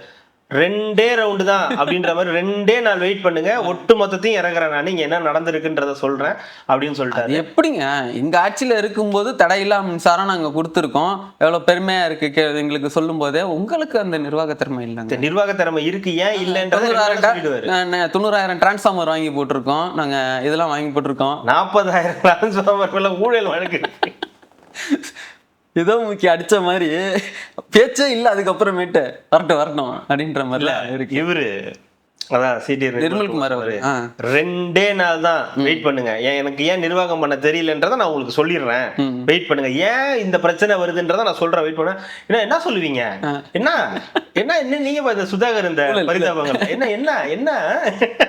2 ரவுண்டு தான் அப்படின்ற மாதிரி, 2 நாள் வெயிட் பண்ணுங்க, ஒட்டு மொத்தத்தையும் இறங்குறேன் நான், நீங்க என்ன நடந்திருக்குன்றத சொல்றேன் அப்படின்னு சொல்லிட்டாரு. எப்படிங்க எங்க ஆட்சியில இருக்கும்போது தடையில்லா மின்சாரம் நாங்க கொடுத்துருக்கோம், எவ்வளவு பெருமையா இருக்கு எங்களுக்கு சொல்லும் போதே. உங்களுக்கு அந்த நிர்வாக திறமை இல்லைங்க. நிர்வாக திறமை இருக்கு, ஏன் இல்லைன்றது 90,000 டிரான்ஸ்ஃபார்மர் வாங்கி போட்டிருக்கோம் நாங்க, இதெல்லாம் வாங்கி போட்டிருக்கோம். 40,000 டிரான்ஸ்ஃபார்மர் ஊழல் வழக்கு ஏதோ முக்கிய அடிச்ச மாதிரி பேச்சே இல்ல. அதுக்கப்புறமேட்டு வரட்டும் அப்படின்ற மாதிரி இருக்கு. இவரு அதான் சிடி நிர்மல்குமார் அவரு 2 நாள் தான் வெயிட் பண்ணுங்க, எனக்கு ஏன் நிர்வாகம் பண்ண தெரியலன்றத நான் உங்களுக்கு சொல்லிடுறேன், வெயிட் பண்ணுங்க, ஏன் இந்த பிரச்சனை வருதுன்றத நான் சொல்றேன், வெயிட் பண்ண. என்ன சொல்லுவீங்க, என்ன என்ன என்ன நீங்க இந்த சுதாகர் இந்த பரிதாபங்கள் என்ன என்ன என்ன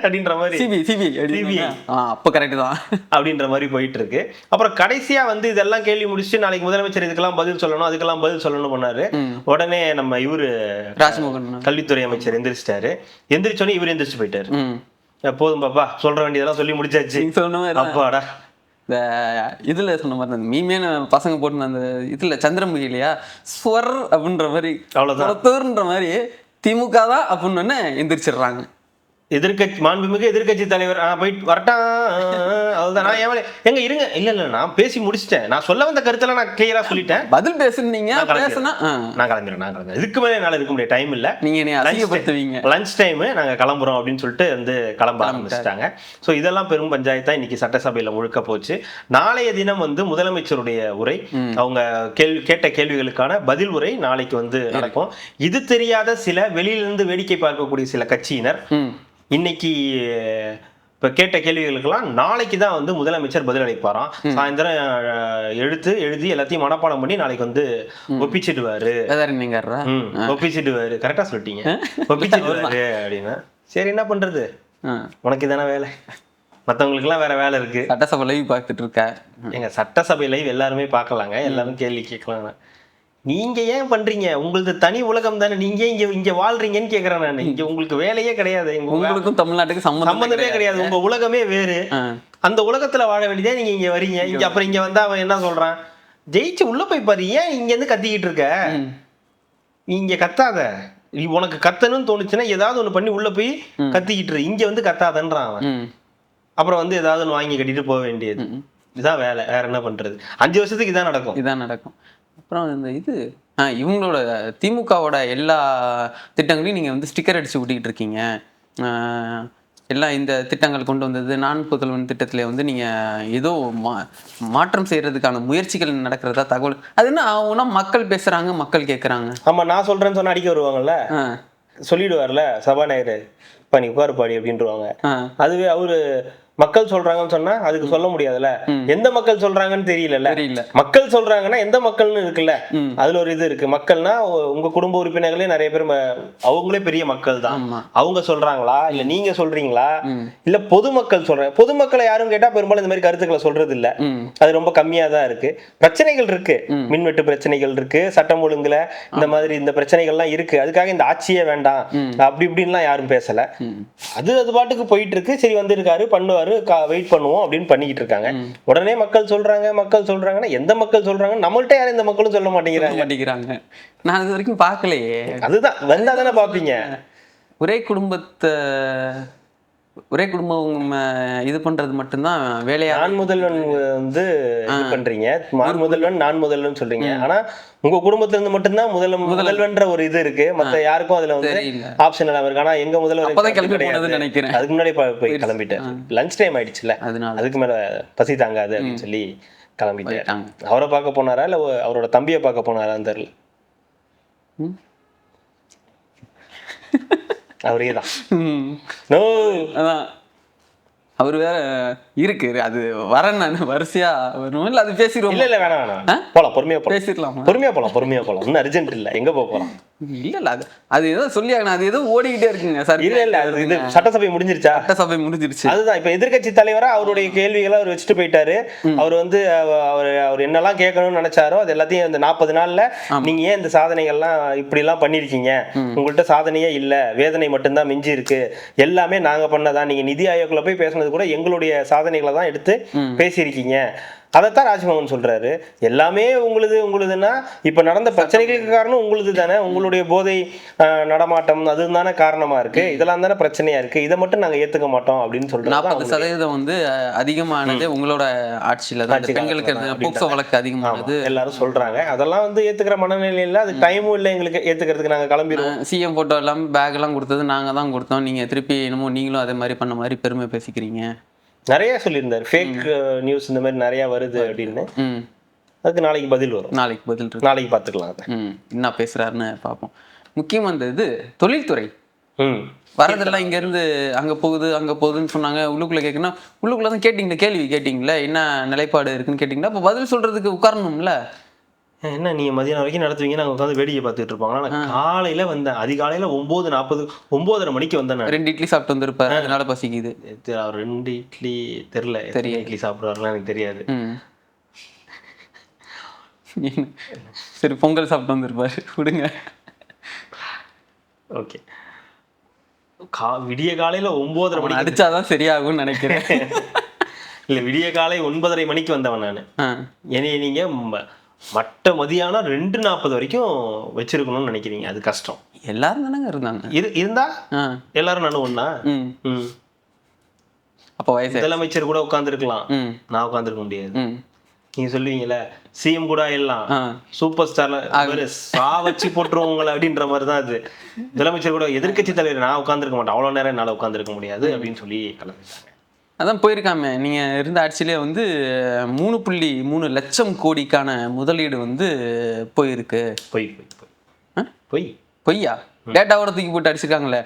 அப்படின்ற மாதிரி சிபிஐ அப்ப கரெக்ட் தான் அப்படின்ற மாதிரி போயிட்டு இருக்கு. அப்புறம் கடைசியா வந்து இதெல்லாம் கேள்வி முடிச்சுட்டு நாளைக்கு முதலமைச்சர் இதுக்கெல்லாம் பதில் சொல்லணும், அதுக்கெல்லாம் பதில் சொல்லணும் பண்ணாரு. உடனே நம்ம இவரு ராஜ்மோகன் கல்வித்துறை அமைச்சர் எந்திரிச்சிட்டாரு. எந்திரிச்சோன்னே இவரு எந்திரிச்சு போயிட்டாரு. போதும் பாப்பா, சொல்ற வேண்டியதெல்லாம் சொல்லி முடிச்சாச்சு. அப்பாடா. இந்த இதுல சொன்ன மாதிரி அந்த மீமேன பசங்க போட்டு அந்த இதுல சந்திரமுகி இல்லையா, ஸ்வர் அப்படின்ற மாதிரி, அவ்வளவுதான் மாதிரி திமுக தான் அப்படின்னு எந்திரிச்சிடுறாங்க. எதிர்கட்சி மாண்புமிகு எதிர்கட்சி தலைவர் போயிட்டு வரட்டான், அதுதான். நான் ஏன் எங்க இருங்க, இல்ல நான் பேசி முடிச்சிட்டேன், நான் சொல்ல வந்த கருத்துல நான் கிளியரா சொல்லிட்டேன், பதில் பேசுனீங்க, நான் கிளம்பிடுறேன், இதுக்கு மேலே என்னால இருக்க முடியாது, டைம் இல்ல, நீங்க லஞ்ச் டைம், நாங்க கிளம்புறோம் அப்படின்னு சொல்லிட்டு வந்து கிளம்ப ஆரம்பிச்சிட்டாங்க. ஸோ இதெல்லாம் பெரும் பஞ்சாயத்தா இன்னைக்கு சட்டசபையில முழுக்க போச்சு. நாளைய தினம் வந்து முதலமைச்சருடைய உரை, அவங்க கேட்ட கேள்விகளுக்கான பதில் உரை நாளைக்கு வந்து நடக்கும். இது தெரியாத சில வெளியிலிருந்து வேடிக்கை பார்க்கக்கூடிய சில கட்சியினர் இன்னைக்கு இப்போ கேட்ட கேள்விகளுக்கெல்லாம் நாளைக்கு தான் வந்து முதலமைச்சர் பதில் அளிப்பாராம். சாயந்தரம் எழுதி எல்லாத்தையும் மனப்பாடம் பண்ணி நாளைக்கு வந்து ஒப்பிச்சிடுவாரு. ஒப்பிச்சிடுவாரு, கரெக்டா சொல்லிட்டீங்க, ஒப்பிச்சிடுவாரு அப்படின்னா சரி என்ன பண்றது, உனக்கு தானே வேலை, மற்றவங்களுக்குலாம் வேற வேலை இருக்கு. சட்டசபை லைவ் பார்த்துட்டு இருக்க. எங்க சட்டசபை லைவ் எல்லாருமே பார்க்கலாங்க, எல்லாரும் கேள்வி கேட்கலாம். நீங்க ஏன் பண்றீங்க, உங்களுக்கு தனி உலகம் தானே, நீங்க இங்க வாழ்றீங்கன்னு கேக்குறேன் நான். இங்க உங்களுக்கு வேலையே கிடையாது, உங்களுக்கும் தமிழ்நாட்டுக்கு சம்பந்தமே கிடையாது, உங்க உலகமே வேறு. அந்த உலகத்துல வாழ வேண்டியதே நீங்க இங்க வரீங்க. இங்க அப்புறம் இங்க வந்தா அவன் என்ன சொல்றான், ஜெயிச்சு உள்ள போய் பாரு, ஏன் இங்க இருந்து கத்திக்கிட்டு இருக்க, இங்க கத்தாத, உனக்கு கத்தணும்னு தோணுச்சுன்னா ஏதாவது ஒண்ணு பண்ணி உள்ள போய் கத்திக்கிட்டு இரு, இங்க வந்து கத்தாதன்றான் அவன். அப்புறம் வந்து ஏதாவது ஒன்று வாங்கி கட்டிட்டு போக வேண்டியது, இதுதான் வேலை, வேற என்ன பண்றது. 5 வருஷத்துக்கு இதான் நடக்கும். அப்புறம் இந்த இவங்களோட திமுகவோட எல்லா திட்டங்களையும் நீங்கள் வந்து ஸ்டிக்கர் அடிச்சு விட்டிக்கிட்டு இருக்கீங்க. எல்லாம் இந்த திட்டங்கள் கொண்டு வந்தது, நான் புதல்வன் திட்டத்தில் வந்து நீங்கள் ஏதோ மாற்றம் செய்யறதுக்கான முயற்சிகள் நடக்கிறதா தகவல். அது என்ன ஆகும்னா மக்கள் பேசுறாங்க, மக்கள் கேட்குறாங்க. ஆமாம், நான் சொல்றேன்னு சொன்னா அடிக்க வருவாங்கல்ல, சொல்லிடுவார்ல சபாநாயகர், இப்போ நீ உட்காருப்பாடி அப்படின்ட்டுருவாங்க. அதுவே அவரு மக்கள் சொல்றாங்கன்னு சொன்னா அதுக்கு சொல்ல முடியாதுல்ல, எந்த மக்கள் சொல்றாங்கன்னு தெரியல. மக்கள் சொல்றாங்கன்னா எந்த மக்கள்னு இருக்குல்ல, அதுல ஒரு இது இருக்கு. மக்கள்னா உங்க குடும்ப உறுப்பினர்களே நிறைய பேர் அவங்களே பெரிய மக்கள் தான். அவங்க சொல்றாங்களா இல்ல நீங்க சொல்றீங்களா இல்ல பொதுமக்கள் சொல்றாங்க? பொதுமக்களை யாரும் கேட்டா பெரும்பாலும் இந்த மாதிரி கருத்துக்களை சொல்றது இல்ல, அது ரொம்ப கம்மியா தான் இருக்கு. பிரச்சனைகள் இருக்கு, மின்வெட்டு பிரச்சனைகள் இருக்கு, சட்டம் ஒழுங்குல இந்த மாதிரி இந்த பிரச்சனைகள்லாம் இருக்கு. அதுக்காக இந்த ஆட்சியே வேண்டாம் அப்படி இப்படின்லாம் யாரும் பேசல. அது பாட்டுக்கு போயிட்டு இருக்கு. சரி வந்திருக்காரு பண்ணுவாரு, வெயிட் பண்ணுவோம் அப்படின்னு பண்ணிக்கிட்டு இருக்காங்க. உடனே மக்கள் சொல்றாங்கன்னா எந்த மக்கள் சொல்றாங்க, நம்மள்ட்ட யாரும் இந்த மக்களும் சொல்ல மாட்டேங்கிறாங்க. நான் அது வரைக்கும் பார்க்கலையே. அதுதான் வந்தா தானே பாப்பீங்க. ஒரே குடும்பம் இது பண்றது மட்டும்தான் வேலையா. நான் முதல்வன் வந்து இது பண்றீங்க, நான் முதல்வன் சொல்றீங்க. ஆனா உங்க குடும்பத்துல இருந்து மட்டும்தான் முதல்வன்ற ஒரு இது இருக்கு, மத்த யாருக்கும் அதுல வந்து ஆப்ஷன் எல்லாம் இருக்கு. ஆனா எங்க முதல்வர் நினைக்கிறேன் அதுக்கு முன்னாடி போய் கிளம்பிட்டேன், லஞ்ச் டைம் ஆயிடுச்சுல, அதுக்கு மேல பசி தாங்காது அப்படின்னு சொல்லி கிளம்பிட்டேன். அவரை பார்க்க போனாரா இல்ல அவரோட தம்பியை பார்க்க போனாரான்னு தெரியல. அவரே தான். அவரு வேற இருக்கு, அது வரேன் வரிசையா வரணும். இல்ல அது பேசிடுவோம். இல்ல வேணாம், போலாம், பொறுமையா போலாம், ஒன்னும் அர்ஜென்ட் இல்ல. எங்க போறோம்? இல்ல அது ஏதோ சொல்லி அது ஏதோ ஓடிக்கிட்டே இருக்குங்க சார். இல்ல இது சட்டசபை முடிஞ்சிருச்சு. அதுதான் இப்ப எதிர்கட்சி தலைவரா அவருடைய கேள்விகளை அவர் வச்சுட்டு போயிட்டாரு. அவர் வந்து அவர் என்னெல்லாம் கேட்கணும்னு நினைச்சாரோ அது எல்லாத்தையும் இந்த 40 நாள்ல நீங்க ஏன் இந்த சாதனைகள்லாம் இப்படி எல்லாம் பண்ணிருக்கீங்க, உங்கள்கிட்ட சாதனையே இல்ல, வேதனை மட்டும்தான் மிஞ்சி இருக்கு, எல்லாமே நாங்க பண்ணதான், நீங்க நிதி ஆயோக்ல போய் பேசினது கூட எங்களுடைய சாதனைகளை தான் எடுத்து பேசியிருக்கீங்க, அதைத்தான் ராஜ்மோகன் சொல்றாரு. எல்லாமே உங்களுதுன்னா இப்ப நடந்த பிரச்சனைகளுக்கு காரணம் உங்களுது தானே, உங்களுடைய போதை நடமாட்டம் அது தானே காரணமா இருக்கு, இதெல்லாம் தானே பிரச்சனையா இருக்கு, இதை மட்டும் நாங்க ஏத்துக்க மாட்டோம் அப்படின்னு சொல்றாங்க. 40% வந்து அதிகமானது உங்களோட ஆட்சியில தான், பெண்களுக்கு போக்சோ வழக்கு அதிகமானது எல்லாரும் சொல்றாங்க. அதெல்லாம் வந்து ஏத்துக்கிற மனநிலையில அது டைமும் இல்லை எங்களுக்கு ஏத்துக்கிறதுக்கு. நாங்க கிளம்பிடுவோம். சிஎம் போட்டோ எல்லாம் பேக் எல்லாம் கொடுத்தது நாங்க தான் கொடுத்தோம், நீங்க திருப்பி என்னமோ நீங்களும் அதே மாதிரி பண்ண மாதிரி பெருமை பேசிக்கிறீங்க. நிறைய சொல்லியிருந்தாரு, ஃபேக் நியூஸ் இந்த மாதிரி நிறைய வருது அப்படின்னு. அதுக்கு நாளைக்கு பதில் வரும், நாளைக்கு பார்த்துக்கலாம் என்ன பேசுறாருன்னு பார்ப்போம். முக்கியமா இந்த இது தொழில்துறை வரதெல்லாம் இங்க இருந்து அங்க போகுதுன்னு சொன்னாங்க. உள்ளுக்குள்ள கேட்கணும், உள்ளுக்குள்ளதான் கேள்வி கேட்டீங்களா, என்ன நிலைப்பாடு இருக்குன்னு கேட்டீங்களா, அப்ப பதில் சொல்றதுக்கு உட்காரணும்ல. என்ன நீங்க மதியானம் வரைக்கும் நடத்துவீங்க, நாங்கள் உட்காந்து வேடிக்கை பார்த்துட்டு இருப்பாங்க. நான் காலையில வந்தேன், அதிகாலையில 9:40 9:30 மணிக்கு வந்தேன். 2 இட்லி சாப்பிட்டு வந்திருப்பாரு, அதனால பசிக்குது. அவர் 2 இட்லி தெரியல, இட்லி சாப்பிடுவாருலாம் எனக்கு தெரியாது. சரி பொங்கல் சாப்பிட்டு வந்திருப்பாரு, விடுங்க. ஓகே, விடிய காலையில 9:30 மணி அடிச்சாதான் சரியாகும்னு நினைக்கிறேன். இல்ல விடிய காலை 9:30 மணிக்கு வந்தவன் நான். என்னைய நீங்க மட்ட மதியானம் 2:40 வரைக்கும் வச்சிருக்கணும்னு நினைக்கிறீங்க, அது கஷ்டம். எல்லாரும் தானங்க இருந்தாங்க, இருந்தா எல்லாரும் நானும் ஒண்ணா. அப்போ வயசு முதலமைச்சர் கூட உட்காந்துருக்கலாம், நான் உட்காந்துருக்க முடியாது. நீங்க சொல்லுவீங்கல்ல சிஎம் கூட எல்லாம் சூப்பர் ஸ்டார்ல சா வச்சு போட்டுருவோங்கள அப்படின்ற மாதிரிதான் அது. முதலமைச்சர் கூட எதிர்கட்சி தலைவர் நான் உட்காந்துருக்க மாட்டேன், அவ்வளவு நேரம் என்னால உட்காந்துருக்க முடியாது அப்படின்னு சொல்லி கலந்துட்டாங்க. அதான் போயிருக்காம நீங்க இருந்த ஆட்சியிலே வந்து 3.3 லட்சம் கோடிக்கான முதலீடு வந்து போயிருக்கு. பொய்யா டேட்டாவோட தூக்கி போட்டு அடிச்சிருக்காங்களே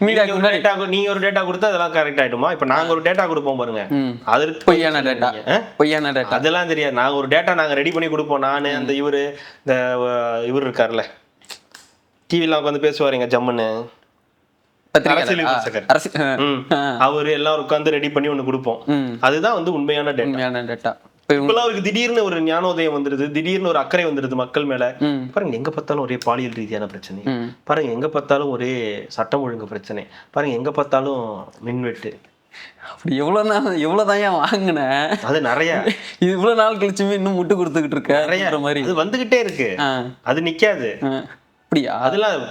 மீடியாக்கு முன்னாடி. நீங்க ஒரு டேட்டா கொடுத்தா அதெல்லாம் கரெக்ட் ஆயிடுமா? இப்ப நாங்க ஒரு டேட்டா கொடுப்போம் பாருங்க, அது பொய்யான டேட்டா, பொய்யான டேட்டா, அதெல்லாம் தெரியாது. நாங்க ஒரு டேட்டா நாங்க ரெடி பண்ணி கொடுப்போம். நானு அந்த இவர் இருக்காருல்ல டிவிலாம் உட்காந்து பேசுவாருங்க ஜம்முன்னு, அரசியல் விமர்சகர், அவரு எல்லாம் உட்காந்து ரெடி பண்ணி ஒண்ணு கொடுப்போம். அதுதான் வந்து உண்மையான டேட்டா. இப்பெல்லாம் அவருக்கு திடீர்னு ஒரு ஞானோதயம் வந்துருது, திடீர்னு ஒரு அக்கறை வந்துருது மக்கள் மேல. பாருங்க எங்க பார்த்தாலும் ஒரே பாலியல் ரீதியான பிரச்சனை, பாருங்க எங்க பார்த்தாலும் ஒரே சட்டம் ஒழுங்கு பிரச்சனை, பாருங்க எங்க பார்த்தாலும் மின்வெட்டு. அப்படி எவ்வளவுதான் ஏன் வாங்கினேன், அது நிறைய இவ்வளவு நாள் கழிச்சுமே இன்னும் முட்டு கொடுத்துக்கிட்டு இருக்க நிறைய மாதிரி அது வந்துகிட்டே இருக்கு, அது நிக்காது. அப்படியா? அதெல்லாம்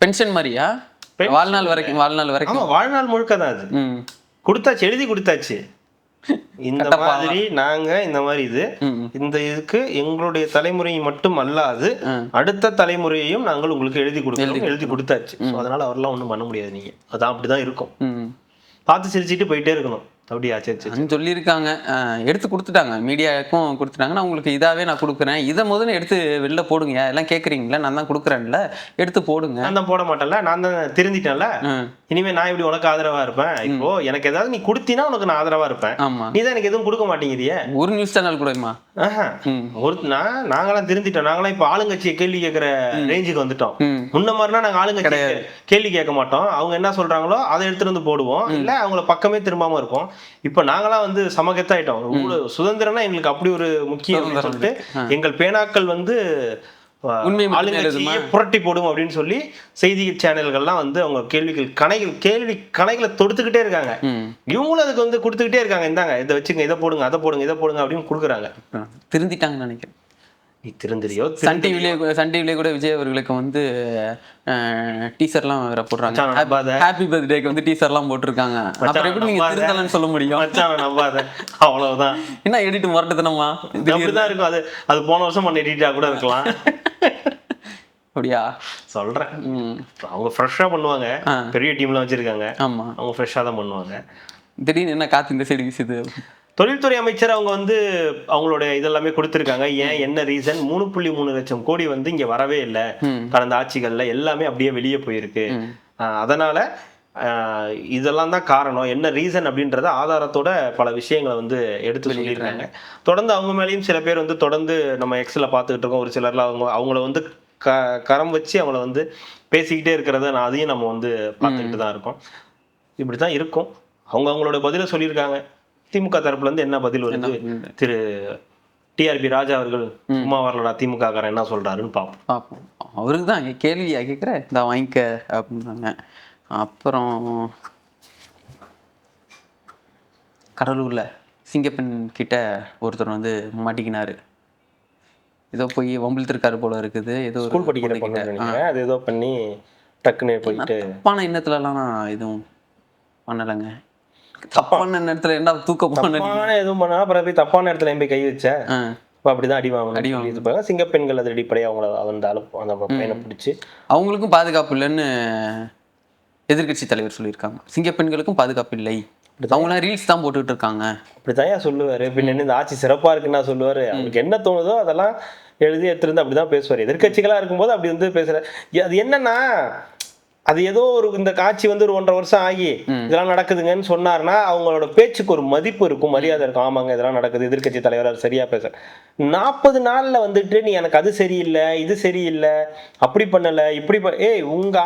பென்ஷன் மாதிரியா? வாழ்நாள் வரைக்கும், வாழ்நாள் வரைக்கும். ஆமா, வாழ்நாள் முழுக்க தான் அது. கொடுத்தாச்சு, எழுதி கொடுத்தாச்சு. இந்த மாதிரி நாங்க இந்த மாதிரி இந்த இதுக்கு எங்களுடைய தலைமுறை மட்டும் அல்லாது அடுத்த தலைமுறையையும் நாங்கள் உங்களுக்கு எழுதி கொடுத்தாச்சு. அதனால அவரெல்லாம் ஒண்ணும் பண்ண முடியாது. நீங்க அதான் அப்படிதான் இருக்கும். பார்த்து சிரிச்சுட்டு போயிட்டே இருக்கணும். அப்படியா? சரி சொல்லியிருக்காங்க, எடுத்து கொடுத்துட்டாங்க, மீடியாவுக்கும் கொடுத்துட்டாங்க. நான் உங்களுக்கு இதாவே நான் கொடுக்குறேன், இதை முதல்ல எடுத்து வெளில போடுங்க, எல்லாம் கேட்குறீங்களா, நான் தான் கொடுக்குறேன்ல, எடுத்து போடுங்க. நான் தான் போட மாட்டேன்ல, நான் தான் திருந்திட்டேன்ல, இனிமே நான் இப்படி உனக்கு ஆதரவா இருப்பேன். இப்போ எனக்கு ஏதாவது நீ கொடுத்தீங்கன்னா உனக்கு நான் ஆதரவா இருப்பேன். ஆமா, நீ தான் எனக்கு எதுவும் கொடுக்க மாட்டேங்கிறியே. ஒரு நியூஸ் சேனல் கூடமா நாங்களாம் திருந்திட்டோம். நாங்களாம் இப்ப ஆளுங்கட்சியை கேள்வி கேட்கிற ரேஞ்சுக்கு வந்துட்டோம். முன்ன மாதிரினா நாங்க ஆளுங்கட்சி கேள்வி கேட்க மாட்டோம். அவங்க என்ன சொல்றாங்களோ அதை எடுத்துட்டு வந்து போடுவோம், இல்ல அவங்கள பக்கமே திரும்பாம இருப்போம். இப்ப நாங்களாம் வந்து சமகத்தாயிட்டோம். சுதந்திரம்னா எங்களுக்கு அப்படி ஒரு முக்கியம் சொல்லிட்டு எங்கள் பேனாக்கள் வந்து ஆளுங்கட்சியை புரட்டி போடும் அப்படின்னு சொல்லி செய்தி சேனல்கள்லாம் வந்து அவங்க கேள்வி கணைகளை தொடுத்துக்கிட்டே இருக்காங்க. இவங்களும் அதுக்கு வந்து கொடுத்துக்கிட்டே இருக்காங்க, இந்தாங்க இதை வச்சுங்க, இதை போடுங்க, அதை போடுங்க, இதை போடுங்க அப்படின்னு கொடுக்குறாங்க. திருந்திட்டாங்கன்னு நினைக்கிறேன். நீ திருந்திரியோ? சன் டிவிலே கூட விஜய் அவர்களுக்கு வந்து டீசர்லாம் வேற போடுறாங்க. ஹாப்பி பர்த்டேக்கு வந்து டீசர்லாம் போட்டிருக்காங்க. அப்புறம் எப்படி நீங்க திருந்தலன்னு சொல்ல முடியும்? நம்பாத, அவ்வளவுதான். என்ன எடிட் முரட்டுத்தனமா அப்படிதான் இருக்கும். அது போன வருஷம் பண்ண எடிட்டா கூட இருக்கலாம். அப்படியா? சொல்றேன், அவங்க ஃப்ரெஷ்ஷா பண்ணுவாங்க. பெரிய டீம்லாம் வச்சிருக்காங்க. ஆமா, அவங்க ஃப்ரெஷ்ஷா தான் பண்ணுவாங்க. திடீர்னு என்ன காத்து இந்த சைடு வீசுது. தொழில்துறை அமைச்சர் அவங்க வந்து அவங்களோட இதெல்லாமே கொடுத்துருக்காங்க. ஏன், என்ன ரீசன்? 3.3 லட்சம் கோடி வந்து இங்க வரவே இல்லை கடந்த ஆட்சிகள்ல, எல்லாமே அப்படியே வெளியே போயிருக்கு. அதனால இதெல்லாம் தான் காரணம். என்ன ரீசன் அப்படின்றத ஆதாரத்தோட பல விஷயங்களை வந்து எடுத்து சொல்லியிருக்காங்க. தொடர்ந்து அவங்க மேலேயும் சில பேர் வந்து தொடர்ந்து நம்ம எக்ஸ்ல பார்த்துக்கிட்டு இருக்கோம். ஒரு சிலர்ல அவங்கள வந்து கரம் வச்சு அவங்கள வந்து பேசிக்கிட்டே இருக்கிறத அதையும் நம்ம வந்து பார்த்துக்கிட்டு தான் இருக்கோம். இப்படிதான் இருக்கும். அவங்களோட பதில சொல்லியிருக்காங்க. திமுக தரப்புல இருந்து என்ன பதில் வருது? திரு டிஆர்பி ராஜா அவர்கள் சும்மா வரலடா திமுக காரன் என்ன சொல்றாருன்னு பார்ப்போம். அவருக்கு தான் கேள்வியா கேட்குற, இந்த வாங்கிக்க அப்படின்னாங்க. அப்புறம் கடலூர்ல சிங்கப்பெண் கிட்ட ஒருத்தர் வந்து மாட்டிக்கினாரு. ஏதோ போய் வம்பிழுத்திருக்காரு போல இருக்குது. ஏதோ ஸ்கூல் படிக்கிற அது ஏதோ பண்ணி டக்குன்னு போயிட்டு தப்பான எண்ணத்துலலாம் நான் எதுவும் பண்ணலைங்க. தப்பான நேரத்துல என்ன தூக்கம் எதுவும் பண்ணா அப்புறம் போய் தப்பான இடத்துல போய் கை வச்ச அப்படிதான் அடிவாங்க. சிங்கப்பெண்கள் அது அடிப்படையாக அவங்கள அந்த பையனை பிடிச்சி அவங்களுக்கும் பாதுகாப்பு இல்லைன்னு எதிர்கட்சி தலைவர் சொல்லியிருக்காங்க. சிங்கப்பெண்களுக்கும் பாதுகாப்பு இல்லை, அவங்களாம் ரீல்ஸ் தான் போட்டுக்கிட்டு இருக்காங்க. அப்படிதான் சொல்லுவாரு. பின்ன இந்த ஆட்சி சிறப்பா இருக்குன்னா சொல்லுவாரு. அவருக்கு என்ன தோணுதோ அதெல்லாம் எழுதி எடுத்துருந்து அப்படிதான் பேசுவார். எதிர்கட்சிகளா இருக்கும்போது அப்படி வந்து பேசுற. அது என்னன்னா, அது ஏதோ ஒரு இந்த காட்சி வந்து ஒரு 1.5 வருஷம் ஆகி இதெல்லாம் நடக்குதுங்கன்னு சொன்னார்னா அவங்களோட பேச்சுக்கு ஒரு மதிப்பு இருக்கும், மரியாதை இருக்கும். ஆமாங்க இதெல்லாம் நடக்குது, எதிர்கட்சி தலைவர் சரியா பேச. 40 நாள்ல வந்துட்டு நீ எனக்கு அது சரியில்லை, இது சரியில்லை, அப்படி பண்ணல, இப்படி உங்க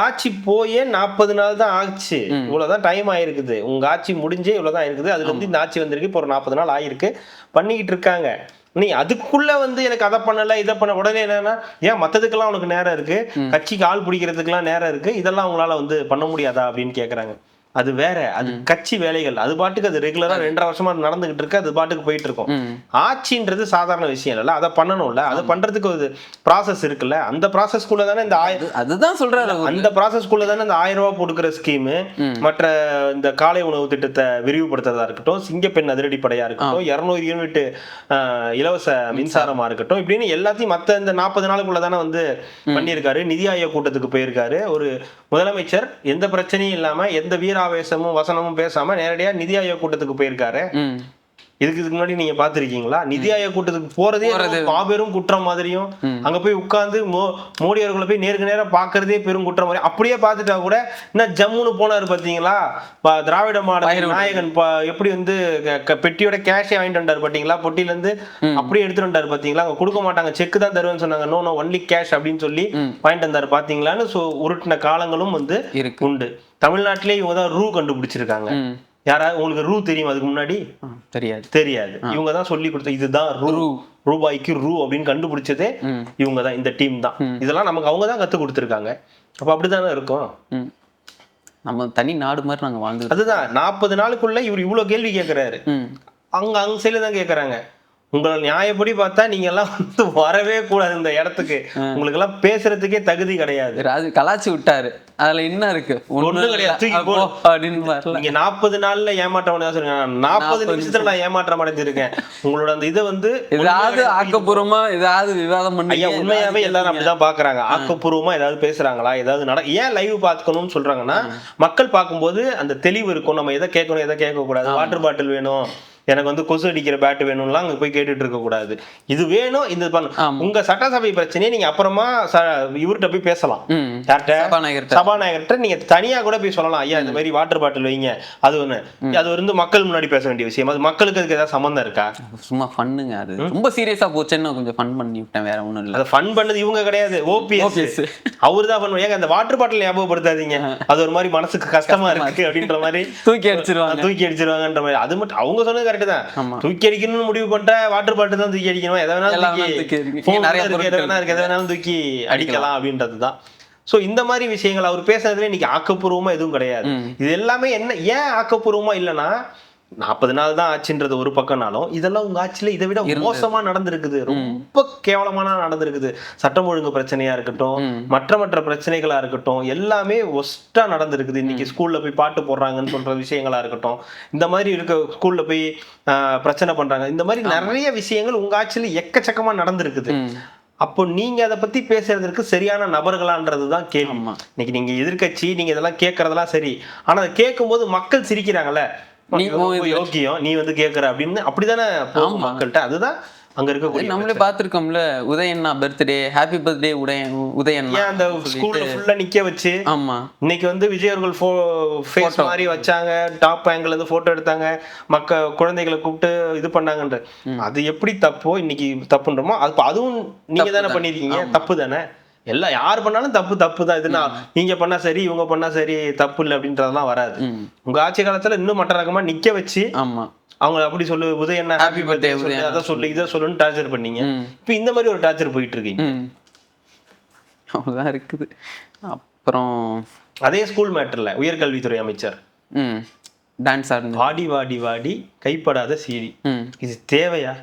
ஆட்சி போயே 40 நாள் தான் ஆச்சு. இவ்வளவுதான் டைம் ஆயிருக்குது. உங்க ஆட்சி முடிஞ்சே இவ்வளவுதான் இருக்குது. அதுல இருந்து இந்த ஆட்சி வந்திருக்கு. இப்போ ஒரு 40 நாள் ஆயிருக்கு, பண்ணிக்கிட்டு இருக்காங்க. நீ அதுக்குள்ள வந்து எனக்கு அதை பண்ணல இதை பண்ண உடனே என்னன்னா, ஏன் மற்றதுக்கெல்லாம் உனக்கு நேரம் இருக்கு, கட்சிக்கு ஆள் பிடிக்கிறதுக்கெல்லாம் நேரம் இருக்கு, இதெல்லாம் உங்களால வந்து பண்ண முடியாதா அப்படின்னு கேட்கறாங்க. அது வேற, அது கட்சி வேலைகள். அது பாட்டுக்கு அது ரெகுலரா 2.5 வருஷமா நடந்துகிட்டு இருக்கு. அது பாட்டுக்கு போயிட்டு இருக்கும். ஆட்சின்றது சாதாரண விஷயம் இல்ல, அதை பண்ணணும்ல. அதை பண்றதுக்கு ஒரு ப்ராசஸ் இருக்குல்ல. அந்த ப்ராசஸ்க்குள்ள தானே இந்த அதுதான் சொல்றாரு. அந்த ப்ராசஸ்க்குள்ள தானே இந்த 1000 ரூபாய் கொடுக்குற ஸ்கீம், மற்ற இந்த காலை உணவு திட்டத்தை விரிவுபடுத்துறதா இருக்கட்டும், சிங்கப்பெண் அதிரடிப்படையா இருக்கட்டும், 200 யூனிட் இலவச மின்சாரமா இருக்கட்டும், இப்படின்னு எல்லாத்தையும் மத்த இந்த 40 நாளுக்குள்ள தானே வந்து பண்ணியிருக்காரு. நிதி ஆயோக் கூட்டத்துக்கு போயிருக்காரு. ஒரு முதலமைச்சர் எந்த பிரச்சனையும் இல்லாம, எந்த வீராவேசமும் வசனமும் பேசாம நேரடியா நிதி ஆயோக் கூட்டத்துக்கு போயிருக்காரு. இதுக்கு முன்னாடி நீங்க பாத்திருக்கீங்களா? நிதி ஆயோக் கூட்டத்துக்கு போறதே மாபெரும் குற்றம் மாதிரியும், அங்க போய் உட்கார்ந்து மோடி அவர்களை போய் நேருக்கு நேரா பாக்குறதே பெரும் குற்றம் மாதிரி. அப்படியே பார்த்துட்டா கூட இன்னும் ஜம்முன்னு போனாரு பாத்தீங்களா, திராவிட மாடல் நாயகன் எப்படி வந்து பெட்டியோட கேஷே வாங்கிட்டு வந்தாரு பாத்தீங்களா, பொட்டியில இருந்து அப்படியே எடுத்துட்டு வந்தாரு பாத்தீங்களா. அங்க கொடுக்க மாட்டாங்க, செக் தான் தருவேன்னு சொன்னாங்க, நோ நோ ஒன்லி கேஷ் அப்படின்னு சொல்லி வாங்கிட்டு வந்தாரு பாத்தீங்களான்னு உருட்டின காலங்களும் வந்து உண்டு. தமிழ்நாட்டிலே இவங்க தான் ரூ கண்டுபிடிச்சிருக்காங்க. யாராவது உங்களுக்கு ரூ தெரியும்? அதுக்கு முன்னாடி தெரியாது. இவங்க தான் சொல்லி கொடுத்த இதுதான் ரூபாய்க்கு ரூ அப்படின்னு கண்டுபிடிச்சதே இவங்க தான், இந்த டீம் தான். இதெல்லாம் நமக்கு அவங்க தான் கத்து கொடுத்துருக்காங்க. அப்ப அப்படித்தானே இருக்கும். நம்ம தனி நாடு மாதிரி நாங்க வாழ்ந்து. அதுதான் 40 நாளுக்குள்ள இவர் இவ்வளவு கேள்வி கேட்கிறாரு. அங்க சைடுல தான் கேட்கறாங்க. உங்களை நியாயப்படி பார்த்தா நீங்க எல்லாம் வந்து வரவே கூடாது இந்த இடத்துக்கு, உங்களுக்கு எல்லாம் பேசுறதுக்கே தகுதி கிடையாது. அது கலாச்சி விட்டாரு, அதுல என்ன இருக்கு? ஒண்ணும் கிடையாது. நீங்க 40 நாள்ல ஏமாற்றம் சொல்லுங்க, 40 நிமிஷத்துல நான் ஏமாற்றம் அடைஞ்சிருக்கேன். உங்களோட அந்த இதை வந்து ஏதாவது ஆக்கப்பூர்வமா ஏதாவது விவாதம் பண்ணி, உண்மையாவே எல்லாரும் அப்படிதான் பாக்குறாங்க. ஆக்கப்பூர்வமா ஏதாவது பேசுறாங்களா, ஏதாவது ஏன் லைவ் பாத்துக்கணும்னு சொல்றாங்கன்னா, மக்கள் பார்க்கும்போது அந்த தெளிவு இருக்கும். நம்ம எதை கேட்கணும் எதை கேட்க கூடாது. வாட்டர் பாட்டில் வேணும், எனக்கு வந்து கொசு அடிக்கிற பேட் வேணும்லாம் அங்க போய் கேட்டுட்டு இருக்க கூடாது. இது வேணும், இந்த உங்க சட்டசபை பிரச்சனையை நீங்க அப்புறமா இவர்கிட்ட போய் பேசலாம். சபாநாயகர்கிட்ட நீங்க தனியா கூட போய் சொல்லலாம், ஐயா இந்த மாதிரி வாட்டர் பாட்டில் வைங்க. அது ஒண்ணு, அது வந்து மக்கள் முன்னாடி பேச வேண்டிய விஷயம். அது மக்களுக்கு அதுக்கு ஏதாவது சம்பந்தம் இருக்கா? சும்மா ஃபன்னுங்க. அது ரொம்ப சீரியஸா போச்சுன்னு கொஞ்சம் ஃபன் பண்ணி விட்டேன், வேற ஒண்ணும் இல்ல. அது ஃபன் பண்ணது இவங்க கிடையாது, ஓபிஎஸ் அவரு தான் பண்ணுவாங்க. ஏங்க அந்த வாட்டர் பாட்டில் ஞாபகப்படுத்தாதீங்க, அது ஒரு மாதிரி மனசுக்கு கஷ்டமா இருக்கு அப்படின்ற மாதிரி தூக்கி அடிச்சிருவாங்கன்ற மாதிரி. அது மட்டும் அவங்க சொன்னது கரெக்ட் தான். தூக்கி அடிக்கணும்னு முடிவு பண்ணிட்டா வாட்டர் பாட்டில் தான் தூக்கி அடிக்கணும், எதை வேணாலும் தூக்கி அடிக்கலாம் அப்படின்றதுதான். சோ இந்த மாதிரி விஷயங்கள் அவர் பேசுறதுல இன்னைக்கு ஆக்கப்பூர்வமா எதுவும் கிடையாது. இது எல்லாமே என்ன, ஏன் ஆக்கப்பூர்வமா இல்லைன்னா 40 நாள் தான் ஆச்சுன்றது ஒரு பக்கம்னாலும், இதெல்லாம் உங்க ஆட்சியில இதை விட மோசமா நடந்திருக்குது, ரொம்ப கேவலமான நடந்திருக்குது. சட்டம் ஒழுங்கு பிரச்சனையா இருக்கட்டும், மற்ற பிரச்சனைகளா இருக்கட்டும், எல்லாமே ஒஸ்டா நடந்திருக்குது. இன்னைக்கு ஸ்கூல்ல போய் பாட்டு போடுறாங்கன்னு சொல்ற விஷயங்களா இருக்கட்டும், இந்த மாதிரி இருக்க ஸ்கூல்ல போய் பிரச்சனை பண்றாங்க, இந்த மாதிரி நிறைய விஷயங்கள் உங்க ஆட்சியில எக்கச்சக்கமா நடந்திருக்குது. அப்போ நீங்க அதை பத்தி பேசுறதுக்கு சரியான நபர்களான்றதுதான் கேள்வி. இன்னைக்கு நீங்க எதிர்கட்சி, நீங்க இதெல்லாம் கேட்கறதெல்லாம் சரி, ஆனா அதை கேட்கும் போது மக்கள் சிரிக்கிறாங்கல்ல, யோக்கியம் நீ வந்து கேக்குற அப்படின்னு, அப்படித்தானே மக்கள்கிட்ட. அதுதான் அங்க இருக்க நம்மளே பாத்துருக்கோம்ல, உதயண்ணா பர்த்டே, ஹாப்பி பர்த்டே உதயண்ணா, அந்த ஸ்கூல்ல ஃபுல்லா நிக்க வச்சு. ஆமா, இன்னைக்கு வந்து விஜய் அவர்கள் ஃபேஸ் மாதிரி வச்சாங்க, டாப் ஆங்கிள் இருந்து போட்டோ எடுத்தாங்க, குழந்தைகளை கூப்பிட்டு இது பண்ணாங்கன்ற. அது எப்படி தப்போ இன்னைக்கு தப்புன்றமோ, அதுவும் நீங்க தானே பண்ணிருக்கீங்க, தப்பு தானே. எல்லாம் யார் பண்ணாலும் தப்பு தான். இதுனா நீங்க பண்ணா சரி, இவங்க பண்ணா சரி, தப்பு இல்லை அப்படின்றதெல்லாம் வராது. உங்க ஆட்சி காலத்துல இன்னும் மற்ற ரகமா நிக்க வச்சு, ஆமா, அவங்க அப்படி சொல்லு, உதயண்ணா ஹாப்பி பர்த்டே அதை சொல்லு, இதை சொல்லுன்னு டார்ச்சர் பண்ணீங்க. இப்ப இந்த மாதிரி ஒரு டார்ச்சர் போயிட்டு இருக்கீங்க. அவ்வளவுதான் இருக்குது. அப்புறம் அதே ஸ்கூல் மேட்டர்ல உயர்கல்வித்துறை அமைச்சர் டான்ஸ் ஆடுங்க, வாடி வாடி வாடி கைப்படாத சீடி, இது தேவையா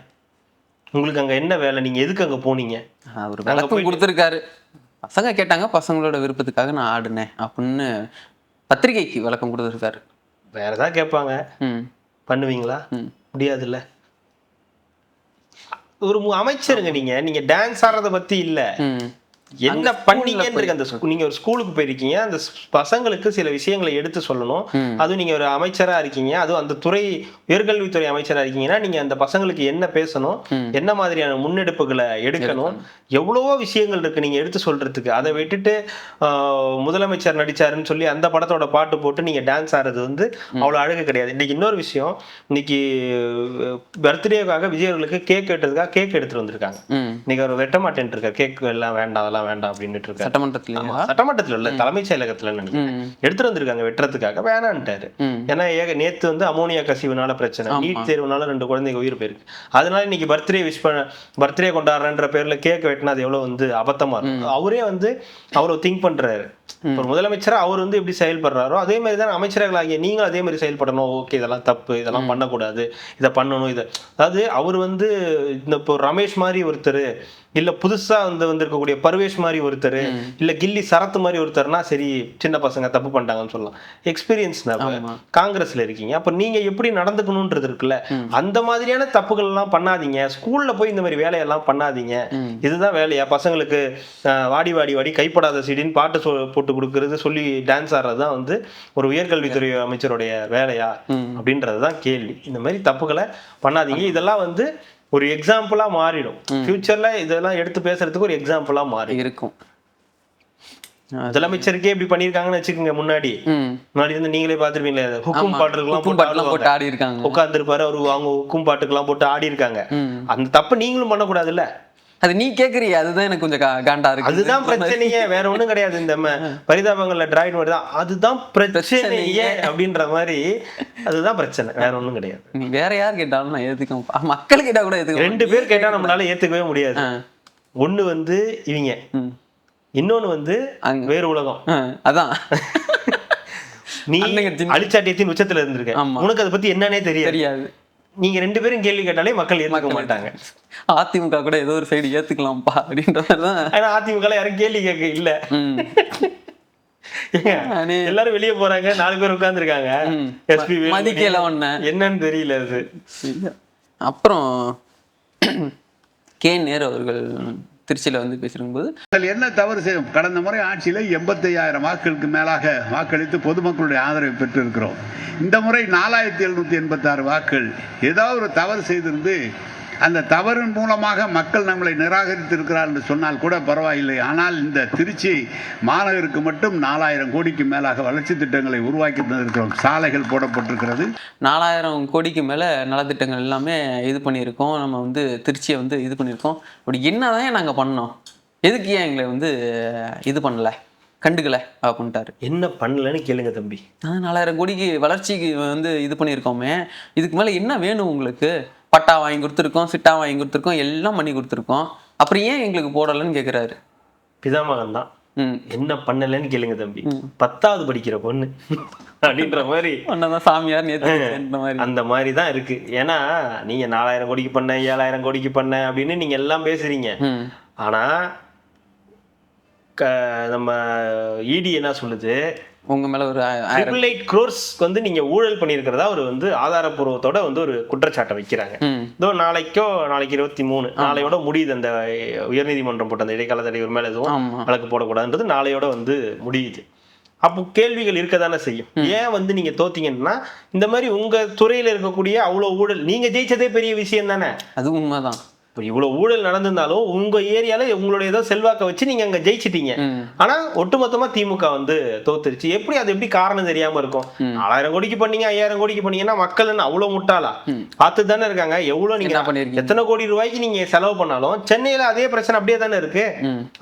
உங்களுக்கு? அங்க என்ன வேலை? நீங்க எதுக்கு அங்க போனீங்க? அவர் விளக்கம் கொடுத்துருக்காரு. பசங்க கேட்டாங்க, பசங்களோட விருப்பத்துக்காக நான் ஆடுனேன் அப்படின்னு பத்திரிகைக்கு விளக்கம் கொடுத்துருக்காரு. வேற ஏதாவது கேட்பாங்க, பண்ணுவீங்களா? முடியாதுல்ல. ஒரு அமைச்சருங்க நீங்க டான்ஸ் ஆடுறத பத்தி இல்ல, என்ன பண்ணீங்கன்னு அந்த நீங்க ஒரு ஸ்கூலுக்கு போயிருக்கீங்க, அந்த பசங்களுக்கு சில விஷயங்களை எடுத்து சொல்லணும். அதுவும் நீங்க ஒரு அமைச்சரா இருக்கீங்க, அதுவும் அந்த துறை உயர்கல்வித்துறை அமைச்சரா இருக்கீங்கன்னா, நீங்க அந்த பசங்களுக்கு என்ன பேசணும், என்ன மாதிரியான முன்னெடுப்புகளை எடுக்கணும், எவ்வளவோ விஷயங்கள் இருக்கு நீங்க எடுத்து சொல்றதுக்கு. அதை விட்டுட்டு முதலமைச்சர் நடிச்சாருன்னு சொல்லி அந்த படத்தோட பாட்டு போட்டு நீங்க டான்ஸ் ஆடுறது வந்து அவ்வளவு அழகு கிடையாது. இன்னைக்கு இன்னொரு விஷயம், இன்னைக்கு பர்த்டேக்காக விஜய் அவர்களுக்கு கேக் வெட்டுறதுக்காக கேக் எடுத்துட்டு வந்திருக்காங்க. இன்னைக்கு அவர் வெட்ட மாட்டேன் இருக்காரு, கேக் எல்லாம் வேண்டாம் அதெல்லாம் வேண்டாம் அப்படின்னு இருக்காரு. சட்டமன்றத்துல இல்ல, தலைமைச் செயலகத்துல எடுத்துட்டு வந்திருக்காங்க வெட்டுறதுக்காக, வேணான்ட்டாரு. ஏன்னா நேத்து வந்து அமோனியா கசிவுனால பிரச்சனை, நீட் தேர்வுனால 2 குழந்தைங்க உயிர் போயிருக்கு. அதனால இன்னைக்கு பர்த்டே கொண்டாடுறன்ற பேர்ல கேக் வெட்டினா அது எவ்வளவு வந்து அபத்தமா இருக்கும். அவரே வந்து அவ்வளவு திங்க் பண்றாரு. ஒரு முதலமைச்சரா அவர் வந்து எப்படி செயல்படுறாரோ அதே மாதிரி தான் அமைச்சர்களாகிய நீங்களும் அதே மாதிரி செயல்படணும். ஓகே, இதெல்லாம் தப்பு, இதெல்லாம் பண்ணக்கூடாது, இதை பண்ணணும். அதாவது அவர் வந்து இந்த இப்போ ரமேஷ் மாதிரி ஒருத்தர், இல்ல புதுசா வந்திருக்கக்கூடிய பர்வேஷ் மாதிரி ஒருத்தர், இல்ல கில்லி சரத்து மாதிரி ஒருத்தர்னா சரி, சின்ன பசங்க தப்பு பண்ணிட்டாங்கன்னு சொல்லலாம். எக்ஸ்பீரியன்ஸ் காங்கிரஸ்ல இருக்கீங்க, அப்ப நீங்க எப்படி நடந்துக்கணும்ன்றது இருக்குல்ல. அந்த மாதிரியான தப்புகள் எல்லாம் பண்ணாதீங்க. ஸ்கூல்ல போய் இந்த மாதிரி வேலையெல்லாம் பண்ணாதீங்க. இதுதான் வேலையா? பசங்களுக்கு வாடி வாடி வாடி கைப்படாத சீடின்னு பாட்டு போட்டு கொடுக்கறது, சொல்லி டான்ஸ் ஆடுறது தான் வந்து ஒரு உயர்கல்வித்துறை அமைச்சருடைய வேலையா அப்படின்றது தான் கேள்வி. இந்த மாதிரி தப்புகளை பண்ணாதீங்க. இதெல்லாம் வந்து ஒரு எக்ஸாம்பிளா மாறிடும். ஃபியூச்சர்ல இதெல்லாம் எடுத்து பேசுறதுக்கு ஒரு எக்ஸாம்பிளா மாறி இருக்கும். முதலமைச்சருக்கே இப்படி பண்ணிருக்காங்கன்னு வச்சுக்கோங்க. முன்னாடி வந்து நீங்களே பாத்துருப்பீங்களே, ஹுக்கும் பாட்டுக்கெல்லாம் போட்டு ஆடி இருக்காங்க, உட்கார்ந்து இருப்பாரு அவரு, அவங்க ஹுக்கும் பாட்டுக்கெல்லாம் போட்டு ஆடி இருக்காங்க. அந்த தப்பு நீங்களும் பண்ணக்கூடாது இல்ல? அது நீ கேக்குறீங்க, அதுதான் எனக்கு கொஞ்சம் காண்டா இருக்கு. அதுதான் பிரச்சனையே, வேற ஒண்ணும் கிடையாது. இந்த பரிதாபங்கள்ல டிராயிட் மாதிரி தான், அதுதான் பிரச்சனையே அப்படின்ற மாதிரி. அதுதான் பிரச்சனை, வேற ஒண்ணும் கிடையாது. நீ வேற யார் கேட்டாலும் நான் ஏத்துக்க, மக்கள் கேட்டா கூட ஏத்துக்க. 2 பேர் கேட்டா நம்மளால ஏத்துக்கவே முடியாது. ஒண்ணு வந்து இவங்க, இன்னொன்னு வந்து வேறு உலகம். அதான் நீ அழிச்சாட்டியத்தின் உச்சத்துல இருந்திருக்க, உனக்கு அதை பத்தி என்னன்னே தெரியாது. நீங்க 2 பேரும் கேள்வி கேட்டாலே மக்கள் ஏத்துக்க மாட்டாங்க. அதிமுக கூட ஏதோ ஒரு சைடு ஏத்துக்கலாம்ப்பா அப்படின்ற மாதிரிதான். ஆனா அதிமுக யாரும் கேள்வி கேட்க இல்ல. எல்லாரும் வெளியே போறாங்க, 4 பேர் உட்கார்ந்து இருக்காங்க. எஸ்பி மதிக்கல ஒண்ணு என்னன்னு தெரியல அது. அப்புறம் கே நேரு அவர்கள் திருச்சியில வந்து பேசிருக்கும்போது, என்ன தவறு செய்யும்? கடந்த முறை ஆட்சியில 85,000 வாக்குகளுக்கு மேலாக வாக்களித்து பொதுமக்களுடைய ஆதரவை பெற்று இருக்கிறோம். இந்த முறை 4,786 வாக்குகள். ஏதாவது ஒரு தவறு செய்திருந்து அந்த தவறின் மூலமாக மக்கள் நம்மளை நிராகரித்து இருக்கிறார் என்று சொன்னால் கூட பரவாயில்லை. ஆனால் இந்த திருச்சி மாநகருக்கு மட்டும் 4,000 கோடிக்கு மேலாக வளர்ச்சி திட்டங்களை உருவாக்கி தந்திருக்கிறோம். சாலைகள் போடப்பட்டிருக்கிறது. 4,000 கோடிக்கு மேல நலத்திட்டங்கள் எல்லாமே இது பண்ணியிருக்கோம். நம்ம வந்து திருச்சியை வந்து இது பண்ணியிருக்கோம். அப்படி என்னதான் நாங்க பண்ணோம், எதுக்கு ஏன் எங்களை வந்து இது பண்ணல, கண்டுக்கல அப்படின்ட்டாரு. என்ன பண்ணலன்னு கேளுங்க தம்பி. 4,000 கோடிக்கு வளர்ச்சிக்கு வந்து இது பண்ணியிருக்கோமே, இதுக்கு மேல என்ன வேணும் உங்களுக்கு? பட்டா வாங்கி கொடுத்துருக்கோம், சிட்டா வாங்கி கொடுத்துருக்கோம், எல்லாம் பண்ணி கொடுத்துருக்கோம், அப்புறம் ஏன் எங்களுக்கு போடலன்னு கேட்குறாரு. பிதாமகன் தான். என்ன பண்ணலன்னு கேளுங்க தம்பி. 10வது படிக்கிற பொண்ணு அப்படின்ற மாதிரி சாமியார் அந்த மாதிரி தான் இருக்கு. ஏன்னா நீங்க 4,000 கோடிக்கு பண்ண, 7,000 கோடிக்கு பண்ண அப்படின்னு நீங்க எல்லாம் பேசுறீங்க. ஆனா நம்ம இடி என்ன சொல்லுது, உங்க மேல ஒரு 8 crores வந்து நீங்க ஊழல் பண்ணியிருக்கிறதா ஒரு வந்து ஆதாரப்பூர்வத்தோட வந்து ஒரு குற்றச்சாட்டை வைக்கிறாங்க. இதோ நாளைக்கு 23 நாளையோட முடியுது. அந்த உயர்நீதிமன்றம் போட்ட அந்த இடைக்கால தடை மேல எதுவும் வழக்கு போடக்கூடாதுன்றது நாளையோட வந்து முடியுது. அப்போ கேள்விகள் இருக்கதானே செய்யும். ஏன் வந்து நீங்க தோத்தீங்கன்னா, இந்த மாதிரி உங்க துறையில இருக்கக்கூடிய அவ்வளவு ஊழல், நீங்க ஜெயிச்சதே பெரிய விஷயம் தானே. அது உண்மைதான். இவ்வளவு ஊழல் நடந்திருந்தாலும் உங்க ஏரியால உங்களுடைய ஏதோ செல்வாக்க வச்சு நீங்க அங்க ஜெயிச்சிட்டீங்க. ஆனா ஒட்டுமொத்தமா திமுக வந்து தோத்துருச்சு. எப்படி அது எப்படி காரணம் தெரியாம இருக்கும்? 4,000 கோடிக்கு பண்ணீங்க, 5,000 கோடிக்கு பண்ணீங்கன்னா மக்கள் அவ்வளவு முட்டாளா பார்த்து தானே இருக்காங்க. எவ்வளவு நீங்க எத்தனை கோடி ரூபாய்க்கு நீங்க செலவு பண்ணாலும் சென்னையில அதே பிரச்சனை அப்படியே தானே இருக்கு.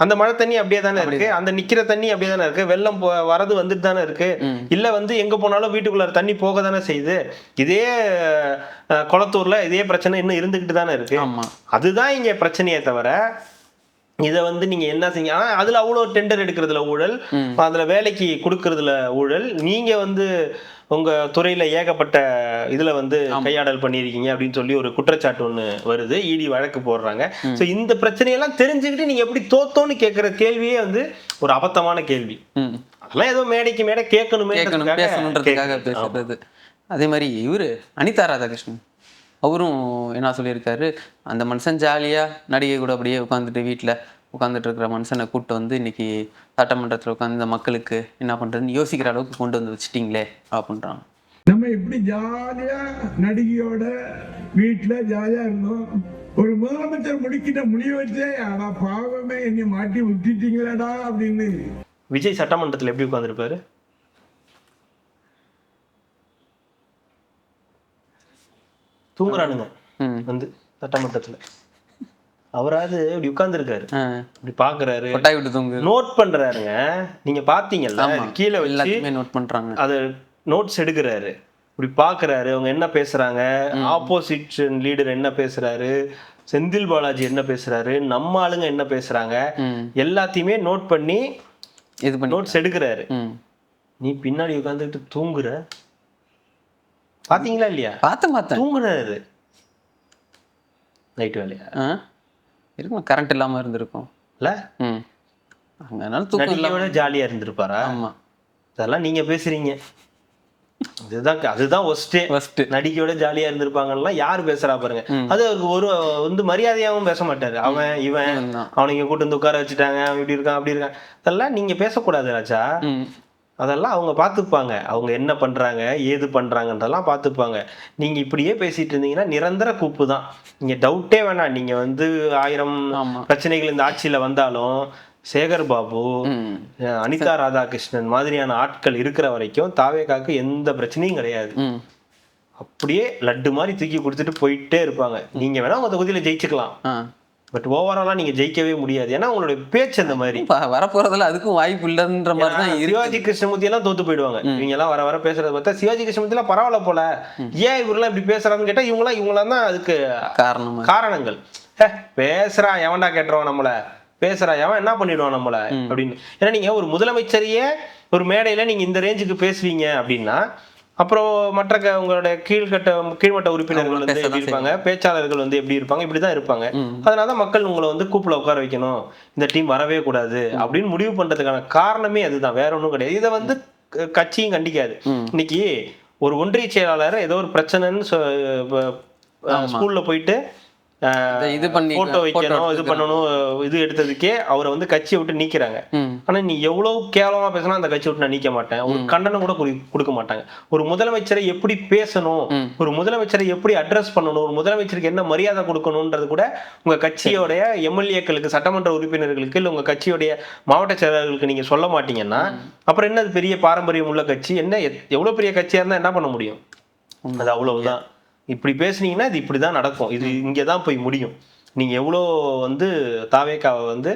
அந்த மழை தண்ணி அப்படியே தானே இருக்கு, அந்த நிக்கிற தண்ணி அப்படியே தானே இருக்கு, வெள்ளம் வரது வந்துட்டு தானே இருக்கு. இல்ல வந்து எங்க போனாலும் வீட்டுக்குள்ள தண்ணி போக தானே செய்யுது. இதே கொளத்தூர்ல இதே பிரச்சனை இன்னும் இருந்துகிட்டு தானே இருக்கு. அதுதான் இங்க பிரச்சனையே தவிர இதை வந்து நீங்க என்ன செய்ய, ஆனா அதுல அவ்வளவு டெண்டர் எடுக்கிறதுல ஊழல், அதுல வேலைக்கு கொடுக்கறதுல ஊழல், நீங்க வந்து உங்க துறையில ஏகப்பட்ட இதுல வந்து கையாடல் பண்ணிருக்கீங்க அப்படின்னு சொல்லி ஒரு குற்றச்சாட்டு ஒண்ணு வருது. இடி வழக்கு போடுறாங்க. சோ இந்த பிரச்சனையெல்லாம் தெரிஞ்சுக்கிட்டு நீங்க எப்படி தோத்தோன்னு கேட்கிற கேள்வியே வந்து ஒரு அபத்தமான கேள்வி. அதெல்லாம் ஏதோ மேடைக்கு மேடை கேட்கணுமே பேசுறது. அதே மாதிரி இவரு அனிதா ராதாகிருஷ்ணன் அவரும் என்ன சொல்லியிருக்காரு, அந்த மனுஷன் ஜாலியா நடிகை கூட அப்படியே உட்காந்துட்டு வீட்டுல உட்காந்துட்டு இருக்கிற மனுஷனை கூப்பிட்டு வந்து இன்னைக்கு சட்டமன்றத்தில் உட்காந்து இந்த மக்களுக்கு என்ன பண்றதுன்னு யோசிக்கிற அளவுக்கு கொண்டு வந்து வச்சுட்டீங்களே அப்படின்றாங்க. நம்ம இப்படி ஜாலியா நடிகையோட வீட்டுல ஜாலியா இருந்தோம், ஒரு முதலமைச்சர் முடிக்கிட்ட முடிய வச்சே ஆனா பாவமே என்னை மாட்டி விட்டுட்டீங்களடா அப்படின்னு. விஜய் சட்டமன்றத்தில் எப்படி உட்காந்துருப்பாரு? தூங்குறானுங்க வந்து சட்டமன்றத்துல. அவராது இப்படி உட்கார்ந்து இருக்காரு, இப்படி பாக்குறாரு, நோட் பண்றாருங்க. நீங்க பாத்தீங்கல்ல, கீழே வச்சு நோட் பண்றாங்க, அது நோட்ஸ் எடுக்கிறாரு, இப்படி பாக்குறாரு அவங்க என்ன பேசுறாங்க, ஆப்போசிஷன் லீடர் என்ன பேசுறாரு, செந்தில் பாலாஜி என்ன பேசுறாரு, நம்ம ஆளுங்க என்ன பேசுறாங்க, எல்லாத்தையுமே நோட் பண்ணி நோட்ஸ் எடுக்கிறாரு. நீ பின்னாடி உட்காந்துட்டு தூங்குற, பாத்தீங்களா இல்லையா? பார்த்தேன். தூங்குறாரு நைட் வேலையா இருக்கும், கரண்ட் இல்லாம இருந்திருக்கும் இல்ல, அதனால தூக்கம் ஜாலியா இருந்திருப்பாரா? ஆமா, அதெல்லாம் நீங்க பேசுறீங்க. அதுதான் Worst. நடிக்கையோட ஜாலியா இருந்திருப்பாங்கன்னா யாரு பேசுறா பாருங்க. அது அவருக்கு ஒரு வந்து மரியாதையாவும் பேச மாட்டாரு. அவன் இவன் அவனுங்க கூட்டு வந்து உட்கார வச்சுட்டாங்க, அவன் இப்படி இருக்கான் அப்படி இருக்கான், அதெல்லாம் நீங்க பேசக்கூடாது ராஜா. அதெல்லாம் அவங்க பார்த்துப்பாங்க. அவங்க என்ன பண்றாங்க ஏது பண்றாங்கன்றதெல்லாம் பார்த்துப்பாங்க. நீங்க இப்படியே பேசிட்டு இருந்தீங்கன்னா நிரந்தர கூப்பு தான். நீங்க டவுட்டே வேணாம். நீங்க வந்து 1000 பிரச்சனைகள் இந்த ஆட்சியில வந்தாலும் சேகர் பாபு, அனிதா ராதாகிருஷ்ணன் மாதிரியான ஆட்கள் இருக்கிற வரைக்கும் தாவேகாக்கு எந்த பிரச்சனையும் கிடையாது. அப்படியே லட்டு மாதிரி தூக்கி கொடுத்துட்டு போயிட்டே இருப்பாங்க. நீங்க வேணா உங்க தொகுதியில ஜெயிச்சுக்கலாம், பட் ஓவராலா நீங்க ஜெயிக்கவே முடியாது. ஏன்னா உங்களுடைய பேச்சு அந்த மாதிரி. வரப்போறதுல அதுக்கும் வாய்ப்பு இல்லைன்ற மாதிரி தான். சிவாஜி கிருஷ்ணமூர்த்தி எல்லாம் தோத்து போயிடுவாங்க. இவங்க எல்லாம் வர பேசுறத பார்த்தா சிவாஜி கிருஷ்ணமூர்த்தி எல்லாம் பரவாயில்ல போல, ஏன் இவரெல்லாம் இப்படி பேசுறான்னு கேட்டா இவங்களாம் தான் அதுக்கு காரணங்கள். பேசுறான் எவன்டா கேட்டுருவான் நம்மள, பேசுறா எவன் என்ன பண்ணிடுவான் நம்மள அப்படின்னு. ஏன்னா நீங்க ஒரு முதலமைச்சரையே ஒரு மேடையில நீங்க இந்த ரேஞ்சுக்கு பேசுவீங்க அப்படின்னா, அப்புறம் மற்ற உங்களோட கீழ்மட்ட உறுப்பினர்கள் வந்து எப்படி இருப்பாங்க, பேச்சாளர்கள் வந்து எப்படி இருப்பாங்க, இப்படிதான் இருப்பாங்க. அதனாலதான் மக்கள் உங்களை வந்து கூப்பிட உட்கார வைக்கணும், இந்த டீம் வரவே கூடாது அப்படின்னு முடிவு பண்றதுக்கான காரணமே அதுதான், வேற ஒன்றும் கிடையாது. இதை வந்து கட்சியும் கண்டிக்காது. இன்னைக்கு ஒரு ஒன்றிய செயலாளர் ஏதோ ஒரு பிரச்சனைன்னு ஸ்கூல்ல போயிட்டு இது பண்ணி போட்டோ வைக்கணும், இது பண்ணணும், இது எடுத்ததுக்கே அவரை வந்து கட்சியை விட்டு நீக்கிறாங்க. ஆனா நீ எவ்வளவு கேவலமா பேசினா அந்த கட்சியை விட்டு நான் நீக்க மாட்டேன், ஒரு கண்டனம் கூட கொடுக்க மாட்டாங்க. ஒரு முதலமைச்சரை எப்படி பேசணும், ஒரு முதலமைச்சரை எப்படி அட்ரஸ் பண்ணணும், ஒரு முதலமைச்சருக்கு என்ன மரியாதை கொடுக்கணும்ன்றது கூட உங்க கட்சியோடைய எம்எல்ஏக்களுக்கு, சட்டமன்ற உறுப்பினர்களுக்கு, இல்ல உங்க கட்சியோடைய மாவட்ட செயலாளர்களுக்கு நீங்க சொல்ல மாட்டீங்கன்னா அப்புறம் என்ன பெரிய பாரம்பரியம் உள்ள கட்சி, என்ன எவ்வளவு பெரிய கட்சியா இருந்தா என்ன பண்ண முடியும்? அது அவ்வளவுதான். இப்படி பேசுனீங்கன்னா இது இப்படிதான் நடக்கும், இது இங்கதான் போய் முடியும். நீங்க எவ்வளோ வந்து தாவேகாவை வந்து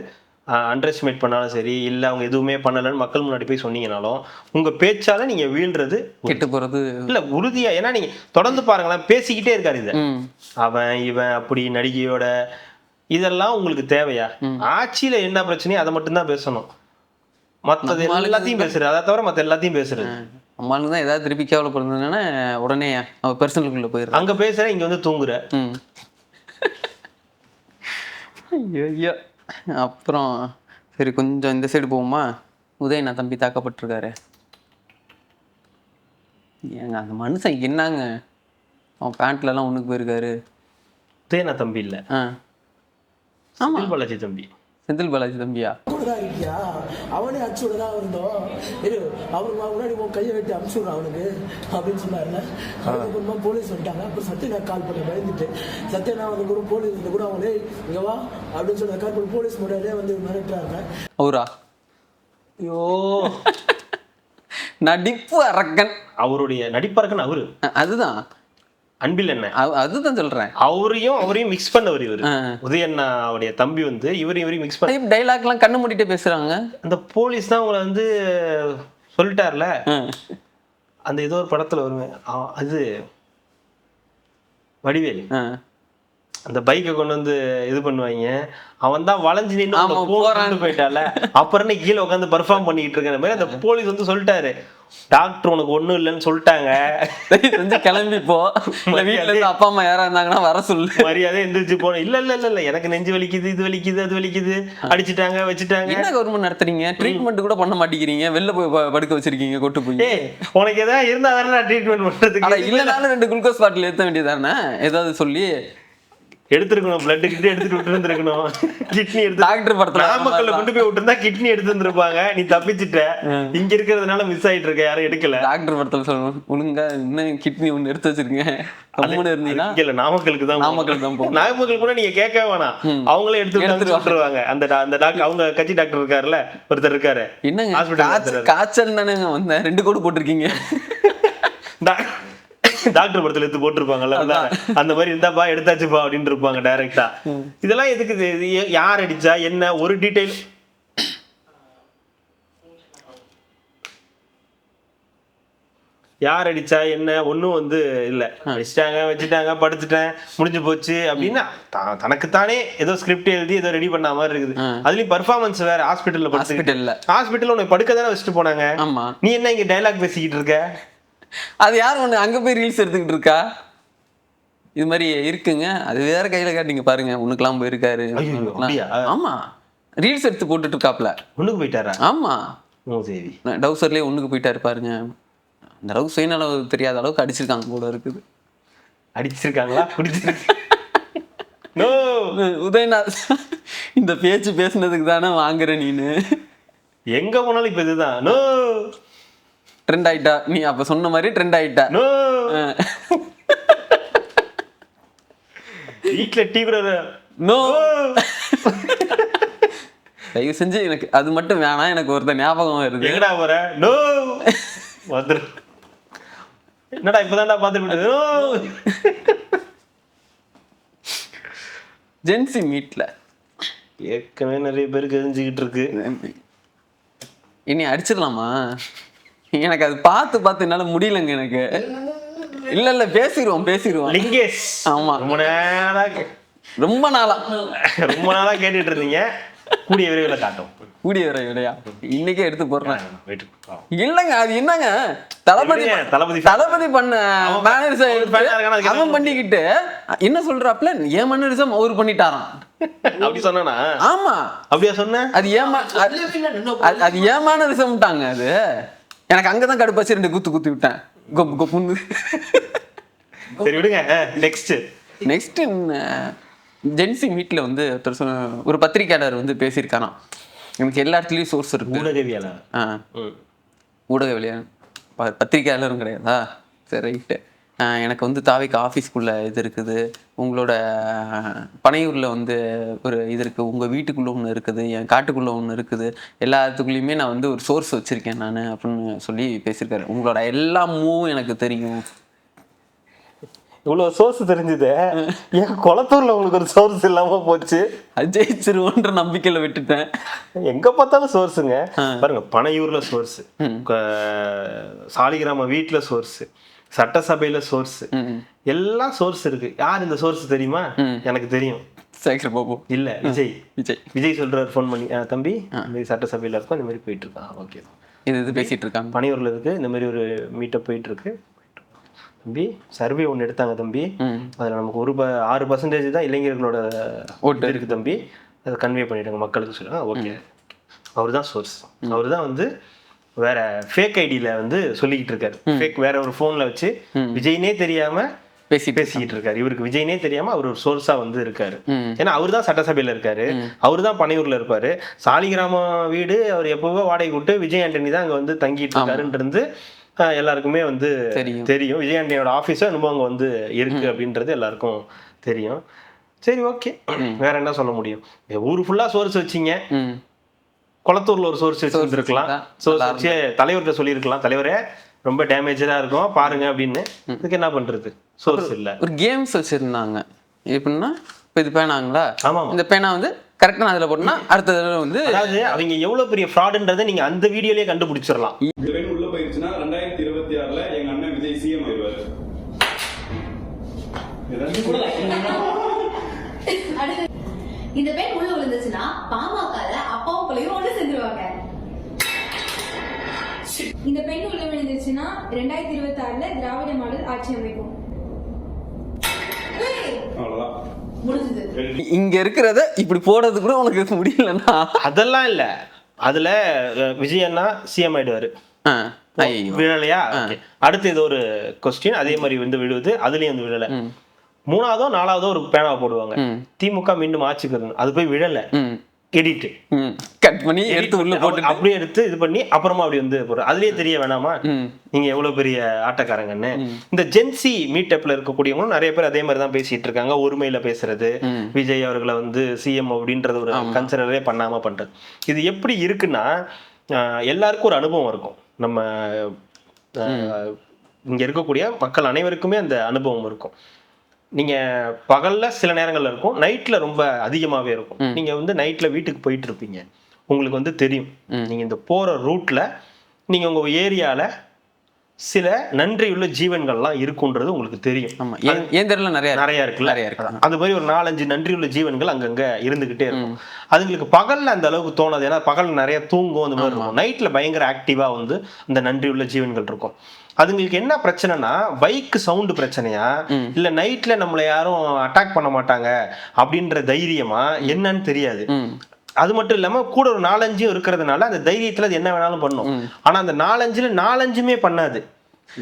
அண்டர் எஸ்டிமேட் பண்ணாலும் சரி, இல்ல அவங்க எதுவுமே பண்ணலன்னு மக்கள் முன்னாடி போய் சொன்னீங்கனாலும் உங்க பேச்சால நீங்க வீழ்றது கெட்டு போறது இல்ல உறுதியா. ஏன்னா நீங்க தொடர்ந்து பாருங்களேன், பேசிக்கிட்டே இருக்காரு இத, அவன் இவன் அப்படி நடிகையோட, இதெல்லாம் உங்களுக்கு தேவையா? ஆட்சியில என்ன பிரச்சனையோ அதை மட்டும்தான் பேசணும், மற்றது எல்லாத்தையும் பேசுறது, அதை தவிர மற்ற எல்லாத்தையும் பேசுறது. அம்மாளுக்கு தான் ஏதாவது திருப்பி கேவலப்படுறதுன்னா உடனே அவ பர்சனலுக்குள்ள போயிடுற, அங்க பேசுற இங்க வந்து தூங்குற. ஐயோ. அப்புறம் சரி கொஞ்சம் இந்த சைடு போவோமா. உதயண்ணா தம்பி தாக்கப்பட்டிருக்காரு. ஏங்க அந்த மனுஷன் என்னங்க, அவன் பேண்ட்ல எல்லாம் ஒண்ணுக்கு போயிருக்காரு. உதயண்ணா தம்பி இல்ல, செந்தில் பாலாஜி தம்பி. செந்தில் பாலாஜி தம்பியா? இருக்கியா, அவனே அச்சுட தான் இருந்தோம், அவனுக்கு முன்னாடி கையை வெட்டி அனுப்பிச்சுடுறான் அவனுக்கு அப்படின்னு சொன்னார்ல. அதுக்கப்புறமா போலீஸ் வந்துட்டாங்க. அப்புறம் சத்யனா கால் பண்ணி பயந்துட்டு, சத்யனா வந்து கூட போலீஸ் வந்து கூட அவங்களே இங்க வா அப்படின்னு சொன்ன கால் பண்ணி போலீஸ் முறையிலே வந்து மிரட்டுறாங்க. அவரா? ஐயோ, நடிப்பு அரக்கன். அவருடைய நடிப்பரக்கன் அவரு. அதுதான் அன்பில் என்ன, அதுதான் சொல்றேன். அவரையும் மிக்ஸ் பண்ணவர் இவரு. உதயண்ணாவுடைய தம்பி வந்து இவரையும் மிக்ஸ் பண்ண டைலாக் எல்லாம் கண்ணு மூடிட்டு பேசுறாங்க. அந்த போலீஸ் தான் உங்களை வந்து சொல்லிட்டார்ல, அந்த ஏதோ ஒரு படத்துல வருவேன், அது வடிவேலு, அந்த பைக்கை கொண்டு வந்து இது பண்ணுவாங்க, அவன் தான் வளைஞ்சு நின்று போயிட்டால, அப்புறம் கீழே உட்காந்து பெர்ஃபார்ம் பண்ணிட்டு இருக்கிற மாதிரி அந்த போலீஸ் வந்து சொல்லிட்டாரு, டாக்டர் உனக்கு ஒண்ணும் இல்லைன்னு சொல்லிட்டாங்க, கிளம்பி போ, வீட்டுல இருந்து அப்பா அம்மா யாரா இருந்தாங்கன்னா வர சொல்லு, மரியாதை எந்திரிச்சு போன. இல்ல இல்ல இல்ல இல்ல எனக்கு நெஞ்சு வலிக்குது, இது வலிக்குது, அது வலிக்குது, அடிச்சுட்டாங்க வச்சுட்டாங்க. என்ன கவர்மெண்ட் நடத்துறீங்க? ட்ரீட்மெண்ட் கூட பண்ண மாட்டேங்கிறீங்க, வெளில போய் படுக்க வச்சிருக்கீங்க கொட்டு போய். உனக்கு ஏதாவது இருந்தா தானே நான் ட்ரீட்மெண்ட் பண்றதுக்கு, இல்லனாலும் 2 குளுக்கோஸ் பாட்டில் ஏற்ற வேண்டியதானே, ஏதாவது சொல்லி எடுத்துருக்கணும், பிளட் கிட்ட எடுத்துட்டு விட்டு இருந்திருக்கணும், கிட்னி எடுத்து டாக்டர் படத்துல நாமக்கல்ல கொண்டு போய் விட்டுருந்தா கிட்னி எடுத்து இருந்திருப்பாங்க, நீ தப்பிச்சிட்ட, இங்க இருக்கிறதுனால மிஸ் ஆயிட்டு இருக்க, யாரும் எடுக்கல. டாக்டர் படத்துல சொல்லணும், ஒழுங்கா இன்னும் கிட்னி ஒண்ணு எடுத்து வச்சிருங்க, கம்முன்னு இருந்தீங்கன்னா. இல்ல நாமக்கலுக்கு தான் போகும். நாமக்கல் கூட நீங்க கேட்கவே வேணாம், அவங்களே எடுத்து விட்டுருவாங்க. அந்த டாக்டர், அவங்க கட்சி டாக்டர் இருக்காருல்ல, ஒருத்தர் இருக்காரு, என்னங்க காய்ச்சல் தானேங்க வந்தேன், 2 கோடு போட்டிருக்கீங்க, டாக்டர் படத்துல எடுத்து போட்டிருப்பாங்கல்ல, அந்த மாதிரி இருந்தாப்பா எடுத்தாச்சுப்பா அப்படின்னு இருப்பாங்க டைரக்டா. இதெல்லாம் எதுக்கு, யார் அடிச்சா என்ன, ஒரு டீடைல் யார் அடிச்சா என்ன ஒன்றும் வந்து இல்லை, அடிச்சிட்டாங்க வச்சுட்டாங்க படுத்துட்டேன் முடிஞ்சு போச்சு அப்படின்னா தனக்குத்தானே ஏதோ ஸ்கிரிப்ட் எழுதி ஏதோ ரெடி பண்ண மாதிரி இருக்குது. அதுலயும் பர்ஃபார்மன்ஸ் வேற, ஹாஸ்பிட்டல்ல உன்னை படுக்க தானே வச்சுட்டு போனாங்க, நீ என்ன இங்க டைலாக் பேசிக்கிட்டு இருக்க? அது யார் ஒண்ணு அங்க போய் ரீல்ஸ் எடுத்துக்கிட்டு இருக்கா? இது மாதிரி இருக்குங்க, அது வேற கையில காட்டிங்க பாருங்க, உனக்குலாம் போயிருக்காரு. ஆமா, ரீல்ஸ் எடுத்து போட்டுட்டு இருக்காப்ல. ஒண்ணுக்கு போயிட்டாரா? ஆமா, சரி, டவுசர்லயே ஒண்ணுக்கு போயிட்டாரு பாருங்க. அந்த அளவுக்கு சுயநலவு தெரியாத அளவுக்கு அடிச்சிருக்காங்க போல இருக்குது. அடிச்சிருக்காங்களா குடிச்சிருக்கு? நோ உதயநாத் இந்த பேச்சு பேசுனதுக்கு தானே வாங்குற நீனு. எங்க போனாலும் இப்ப இதுதான். நோ ட்ரெண்ட் ஆயிட்டா நீ அப்ப சொன்ன மாதிரி ட்ரெண்ட் ஆயிட்டா. நோ வீட்ல டீ கூட நோ தயவு செஞ்சு எனக்கு அது மட்டும் வேணாம். எனக்கு ஒருத்தர் ஞாபகம் வருது. எங்கடா போற? நோ வந்துரு. என்னடா இப்பதான்டா பாத்துட்டு நோ. ஜென்சி மீட்ல ஏற்கனவே நிறைய பேருக்கு தெரிஞ்சுக்கிட்டு இருக்கு. இனி அடிச்சிடலாமா? எனக்கு அது பார்த்து என்னால முடியலங்க எனக்கு. இல்ல பேசிடுவோம். லிங்கேஷ் ஆமா ரொம்ப நாளா கேட்டுட்டு இருந்தீங்க. கூடிய விரைவில் காட்டும். கூடிய விரைவிலையா? இன்னைக்கே எடுத்து போடுறேன். இல்லங்க அது என்னங்க தளபதி பண்ண அவன் பண்ணிக்கிட்டு என்ன சொல்றாப்ல என் மன்னரிசம் அவர் பண்ணிட்டாராம். அப்படி சொன்னா? ஆமா அப்படியா சொன்ன? அது ஏமானரிசம்ட்டாங்க. அது எனக்கு அங்கதான் கடுப்பாச்சு. 2 குத்து விட்டேன். கொப்புன்னு. சரி விடுங்க. நெக்ஸ்ட் ஜென்சி மீட்ல வந்து ஒரு பத்திரிக்கையாளர் வந்து பேசியிருக்காராம். எனக்கு எல்லா இடத்துலயும் சோர்ஸ் இருக்கு. ஊடகவியலாளர் பத்திரிக்கையாளரும் கிடையாதா? சரி ரைட்டு. எனக்கு வந்து தாவிக்கு ஆஃபீஸ்க்குள்ள இது இருக்குது, உங்களோட பனையூரில் வந்து ஒரு இது இருக்குது, உங்கள் வீட்டுக்குள்ளே ஒன்று இருக்குது, என் காட்டுக்குள்ளே ஒன்று இருக்குது, எல்லாத்துக்குள்ளேயுமே நான் வந்து ஒரு சோர்ஸ் வச்சுருக்கேன் நான் அப்படின்னு சொல்லி பேசியிருக்காரு. உங்களோட எல்லா மூவும் எனக்கு தெரியும். இவ்வளோ சோர்ஸ் தெரிஞ்சுது. என் குளத்தூர்ல உங்களுக்கு ஒரு சோர்ஸ் இல்லாம போச்சு. ஜெயிச்சிருவோன்ற நம்பிக்கையில விட்டுட்டேன். எங்க பார்த்தாலும் சோர்ஸுங்க. பாருங்க, பனையூர்ல சோர்ஸ், சாலிகிராம வீட்டுல சோர்ஸ், சட்டசபையில சோர்ஸ், எல்லாம் சோர்ஸ் இருக்கு. யார் இந்த சோர்ஸ் தெரியுமா? எனக்கு தெரியும். சேகர் பாபு இல்ல, விஜய் சொல்றாரு ஃபோன் பண்ணி, தம்பி சட்டசபையில இருக்கும், இந்த மாதிரி போயிட்டு இருக்கான். ஓகே, இது பேசிட்டு இருக்காங்க. பனையூர்ல இருக்கு, இந்த மாதிரி ஒரு மீட்டப் போயிட்டு இருக்கு தம்பி. சர்வே ஒன்று எடுத்தாங்க தம்பி, அதில் நமக்கு 6% தான் இளைஞர்களோட ஓட்டு இருக்கு தம்பி, அதை கன்வே பண்ணிடுங்க மக்களுக்கு சொல்லுங்க. ஓகே, அவர் தான் சோர்ஸ். அவர் தான் வந்து வேற ஃபேக் ஐடியில வந்து சொல்லிக்கிட்டு இருக்காரு. ஃபேக் வேற ஒரு ஃபோன்ல வச்சு விஜய்னே தெரியாம பேசிக்கிட்டு இருக்காரு. இவருக்கு விஜய்னே தெரியாம அவர் ஒரு சோர்ஸா வந்து இருக்காரு. ஏன்னா அவர் தான் சட்டசபையில இருக்காரு, அவர் தான் பனையூர்ல இருப்பாரு. சாலிகிராம வீடு அவர் எப்பவோ வாடகை விட்டு விஜய் ஆண்டனி தான் அங்க வந்து தங்கிட்டு இருக்காருன்றது எல்லாருக்குமே வந்து தெரியும். விஜய் ஆண்டனியோட ஆஃபீஸும் இன்னும் அங்கே வந்து இருக்கு அப்படின்றது எல்லாருக்கும் தெரியும். சரி, ஓகே, வேற என்ன சொல்ல முடியும்? ஊரு ஃபுல்லா சோர்ஸ் வச்சிங்க, குளத்தூர்ல ஒரு சோர்ஸ் வச்சிருக்கலாம். சோர்ஸ் வச்சு தலைவர்கிட்ட சொல்லியிருக்கலாம், தலைவரே ரொம்ப டேமேஜா இருக்கும் பாருங்க அப்படின்னு. இதுக்கு என்ன பண்றது? சோர்ஸ் இல்ல. ஒரு கேம்ஸ் வச்சிருந்தாங்க எப்படின்னா, இப்போ இது பேனாங்களா? ஆமா, இந்த பேனா வந்து கரெக்டா அதுல போட்டோம்னா அடுத்த தடவை வந்து, அதாவது அவங்க எவ்வளவு பெரிய ஃப்ராடுன்றதை நீங்க அந்த வீடியோலயே கண்டுபிடிச்சிடலாம். உள்ள போயிருச்சுன்னா 2026ல எங்க அண்ணன் விஜய் சிஎம் ஆயிடுவாரு. இந்த பெண் உள்ள விழுந்துச்சுன்னா பாமகல அப்பாவும் பிள்ளையும் ஒண்ணு சேர்ந்துருவாங்க. இந்த பெண் உள்ள விழுந்துச்சுன்னா 2026ல திராவிட மாடல் ஆட்சி அமைக்கும். அவ்வளவுதான், முடிஞ்சது. இங்க இருக்கிறத இப்படி போடுறது கூட உனக்கு முடியலன்னா அதெல்லாம் இல்ல. அதுல விஜய் அண்ணா சிஎம் ஆயிடுவாரு, விழலையா? அடுத்து ஏதோ ஒரு கொஸ்டின் அதே மாதிரி வந்து விழுவுது, அதுலயும் வந்து விழல. 3ஆவதோ 4ஆவதோ ஒரு பேனாவை போடுவாங்க, திமுக மீண்டும் ஆட்சிக்கு, அது போய் விழல, எடிட் கட் பண்ணி எடுத்து உள்ள போட்டு அப்படியே எடுத்து இது பண்ணி அப்புறமா அப்படி வந்து போடுற. அதுலயே தெரிய வேணாமா நீங்க எவ்வளவு பெரிய ஆட்டக்காரங்கன்னு? இந்த ஜென்சி மீட்டப்ல இருக்கக்கூடியவங்களும் நிறைய பேர் அதே மாதிரி தான் பேசிட்டு இருக்காங்க. ஒருமையில பேசுறது, விஜய் அவர்களை வந்து சிஎம் அப்படின்றது ஒரு கன்சிடரே பண்ணாம பண்றது. இது எப்படி இருக்குன்னா, எல்லாருக்கும் ஒரு அனுபவம் இருக்கும். நம்ம இங்க இருக்கக்கூடிய மக்கள் அனைவருக்குமே அந்த அனுபவம் இருக்கும். நீங்க பகல்ல சில நேரங்கள்ல இருக்கும், நைட்ல ரொம்ப அதிகமாவே இருக்கும். நீங்க வந்து நைட்ல வீட்டுக்கு போயிட்டு இருப்பீங்க, உங்களுக்கு வந்து தெரியும் நீங்க இந்த போற ரூட்ல நீங்க உங்க ஏரியால சில நன்றியுள்ள ஜீவன்கள்லாம் இருக்குன்றது உங்களுக்கு தெரியும். நிறைய இருக்குல்ல. அது மாதிரி ஒரு 4-5 நன்றியுள்ள ஜீவன்கள் அங்கங்க இருந்துகிட்டே இருக்கும். அதுங்களுக்கு பகல்ல அந்த அளவுக்கு தோணாது, ஏன்னா பகல் நிறைய தூங்கும், அந்த மாதிரி இருக்கும். நைட்ல பயங்கர ஆக்டிவா வந்து இந்த நன்றியுள்ள ஜீவன்கள் இருக்கும். அதுங்களுக்கு என்ன பிரச்சனைனா, பைக் சவுண்டு பிரச்சனையா இல்ல நைட்ல நம்மள யாரும் அட்டாக் பண்ண மாட்டாங்க அப்படின்ற தைரியமா என்னன்னு தெரியாது. அது மட்டும் இல்லாம கூட ஒரு 4-5 இருக்கிறதுனால அந்த தைரியத்துல அது என்ன வேணாலும் பண்ணும். ஆனா அந்த 4-5ல 4-5மே பண்ணாது.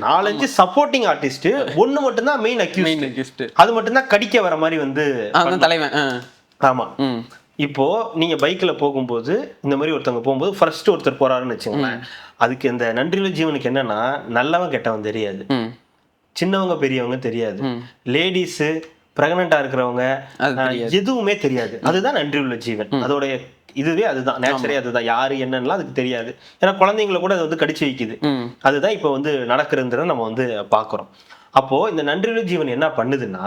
4-5 சப்போர்ட்டிங் ஆர்டிஸ்ட், ஒண்ணு மட்டும் தான் மெயின் அக்யூஸ்ட். அது மட்டும் தான் கடிக்க வர மாதிரி வந்து தலைவன். ஆமா. இப்போ நீங்க பைக்ல போகும்போது இந்த மாதிரி ஒருத்தவங்க போகும்போது ஃபர்ஸ்ட் ஒருத்தர் போறாருன்னு வச்சுக்கோங்களேன், அதுக்கு இந்த நன்றியுள்ள ஜீவனுக்கு என்னன்னா நல்லவன் கெட்டவன் தெரியாது, சின்னவங்க பெரியவங்க தெரியாது, லேடிஸ் பிரெக்னண்டா இருக்கிறவங்க எதுவுமே தெரியாது. அதுதான் நன்றியுள்ள ஜீவன். அதோட இதுவே அதுதான், நேச்சரே அதுதான். யாரு என்னன்னா அதுக்கு தெரியாது. ஏன்னா குழந்தைங்களை கூட அது வந்து கடிச்சு வைக்குது. அதுதான் இப்போ வந்து நடக்கிறதுன்றத நம்ம வந்து பாக்குறோம். அப்போ இந்த நன்றியுள்ள ஜீவன் என்ன பண்ணுதுன்னா,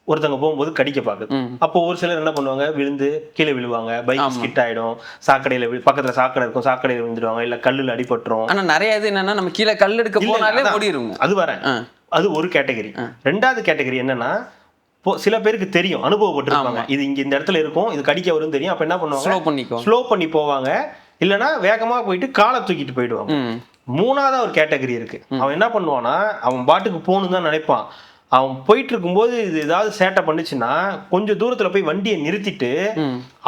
ஒருத்தவங்க போகும்போது கடிக்க பாக்குது. அப்போ ஒரு சிலர் என்ன பண்ணுவாங்க, விழுந்து கீழே விழுவாங்க, பைக் ஸ்கிட் ஆயிடும், சாக்கடையில பக்கத்துல சாக்கடை இருக்கும், சாக்கடையில விழுந்துடுவாங்க, இல்ல கல்லுல அடிபட்டுரும். ஆனா நிறைய இது என்னன்னா நம்ம கீழே கல் எடுக்க போனாலே ஓடிடுங்க. அது வரேன், அது ஒரு கேட்டகரி. ரெண்டாவது கேட்டகரி என்னன்னா, சில பேருக்கு தெரியும், அனுபவப்பட்டிருப்பாங்க, இது இங்க இந்த இடத்துல இருக்கும், இது கடிக்க வரும் தெரியும். அப்ப என்ன பண்ணுவாங்க, ஸ்லோ பண்ணி போவாங்க, இல்லைன்னா வேகமா போயிட்டு காலை தூக்கிட்டு போயிடுவாங்க. மூணாவது ஒரு கேட்டகரி இருக்கு. அவன் என்ன பண்ணுவான்னா, அவன் பாட்டுக்கு போகணும்னு தான் நினைப்பான். அவன் போயிட்டு இருக்கும்போது இது ஏதாவது சேட்டை பண்ணுச்சுன்னா கொஞ்சம் தூரத்துல போய் வண்டியை நிறுத்திட்டு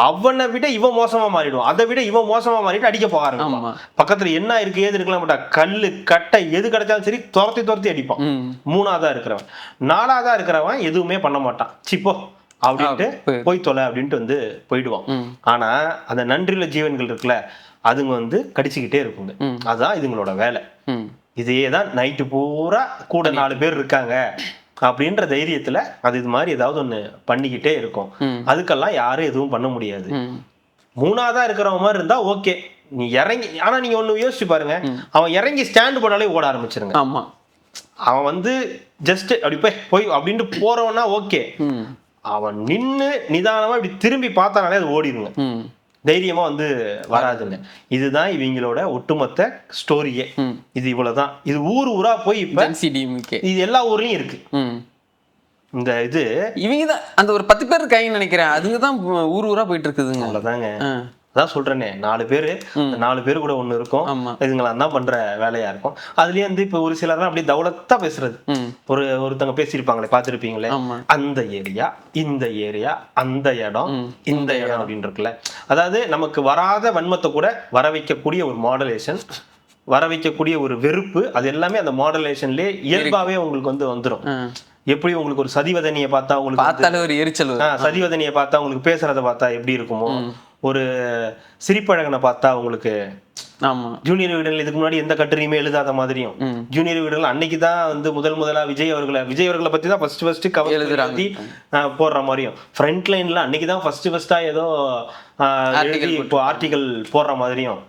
அவனை விட இவன் மோசமா மாறிடுவான், அதை விட இவன் மோசமா மாறிட்டு அடிக்க போக ஆரம்பிப்பான். பக்கத்துல என்ன இருக்கு ஏது இருக்கலாம் மாட்டா, கல்லு கட்டை எது கிடைச்சாலும் சரி துரத்தி அடிப்பான். மூணாவதா இருக்கிறவன். நாலாவதா இருக்கிறவன் எதுவுமே பண்ண மாட்டான், சிப்போ அப்படின்ட்டு போய் தொலை அப்படின்ட்டு வந்து போயிடுவான். ஆனா அந்த நன்றியுள்ள ஜீவன்கள் இருக்குல்ல, அதுங்க வந்து கடிச்சுக்கிட்டே இருக்குங்க. அதுதான் இதுங்களோட வேலை. இதேதான் நைட்டு பூரா கூட 4 பேர் இருக்காங்க அப்படின்ற தைரியத்துல அது இது மாதிரி ஏதாவது ஒண்ணு பண்ணிக்கிட்டே இருக்கும். அதுக்கெல்லாம் யாரும் எதுவும் பண்ண முடியாது. மூணாவதா இருக்கிறவங்க மாதிரி இருந்தா ஓகே, நீ இறங்கி. ஆனா நீங்க ஒண்ணு யோசிச்சு பாருங்க, அவன் இறங்கி ஸ்டாண்ட் போனாலே ஓட ஆரம்பிச்சிருங்க. ஆமா, அவன் வந்து ஜஸ்ட் அப்படி போய் அப்படின்ட்டு போறவனா ஓகே, அவன் நின்னு நிதானமா இப்படி திரும்பி பார்த்தானாலே அது ஓடிடுங்க, தைரியமா வந்து வராதுன்னு. இதுதான் இவங்களோட ஒட்டுமொத்த ஸ்டோரியே. இது இவ்வளவுதான். இது ஊரா போய் இப்ப இது எல்லா ஊர்லயும் இருக்கு. இந்த இது இவங்கதான் அந்த ஒரு 10 பேர் இருக்காங்கன்னு நினைக்கிறேன், அதுங்கதான் ஊரா போயிட்டு இருக்குதுங்க. அவ்வளவுதாங்க. அதான் சொல்றேனே, 4 பேரு, 4 பேரு கூட ஒண்ணு இருக்கும், இதுங்களாம் தான் பண்ற வேலையா இருக்கும். அதுலயே வந்து இப்ப ஒரு சிலர் தான் அப்படியே தௌலத்தா பேசுறது. ஒருத்தவங்க பேசியிருப்பாங்களே, பாத்துருப்பீங்களே, அந்த ஏரியா, இந்த ஏரியா, அந்த இடம், இந்த இடம் அப்படின்னு இருக்குல்ல. அதாவது நமக்கு வராத வன்மத்தை கூட வர வைக்கக்கூடிய ஒரு மாடுலேஷன், வர வைக்கக்கூடிய ஒரு வெறுப்பு, அது எல்லாமே அந்த மாடுலேஷன்லயே இயல்பாவே உங்களுக்கு வந்து வந்துடும். எப்படி உங்களுக்கு ஒரு சதிவதனியை பார்த்தா உங்களுக்கு ஒரு எரிச்சல், சதிவதனியை பார்த்தா உங்களுக்கு பேசுறத பார்த்தா எப்படி இருக்குமோ, ஒரு சிரிப்பழகனை பார்த்தா உங்களுக்கு, ஜூனியர் விகடன் இதுக்கு முன்னாடி எந்த கட்டுரையுமே எழுதாத மாதிரியும், ஜூனியர் விகடன் அன்னைக்கு தான் வந்து முதலா விஜய் அவர்களை பத்தி தான் ஃபர்ஸ்ட் கவர் எழுதி போடுற மாதிரியும், ஃப்ரண்ட் லைன்ல அன்னைக்கு தான் ஃபர்ஸ்டா ஏதோ இப்போ ஆர்டிகல் போடுற மாதிரியும்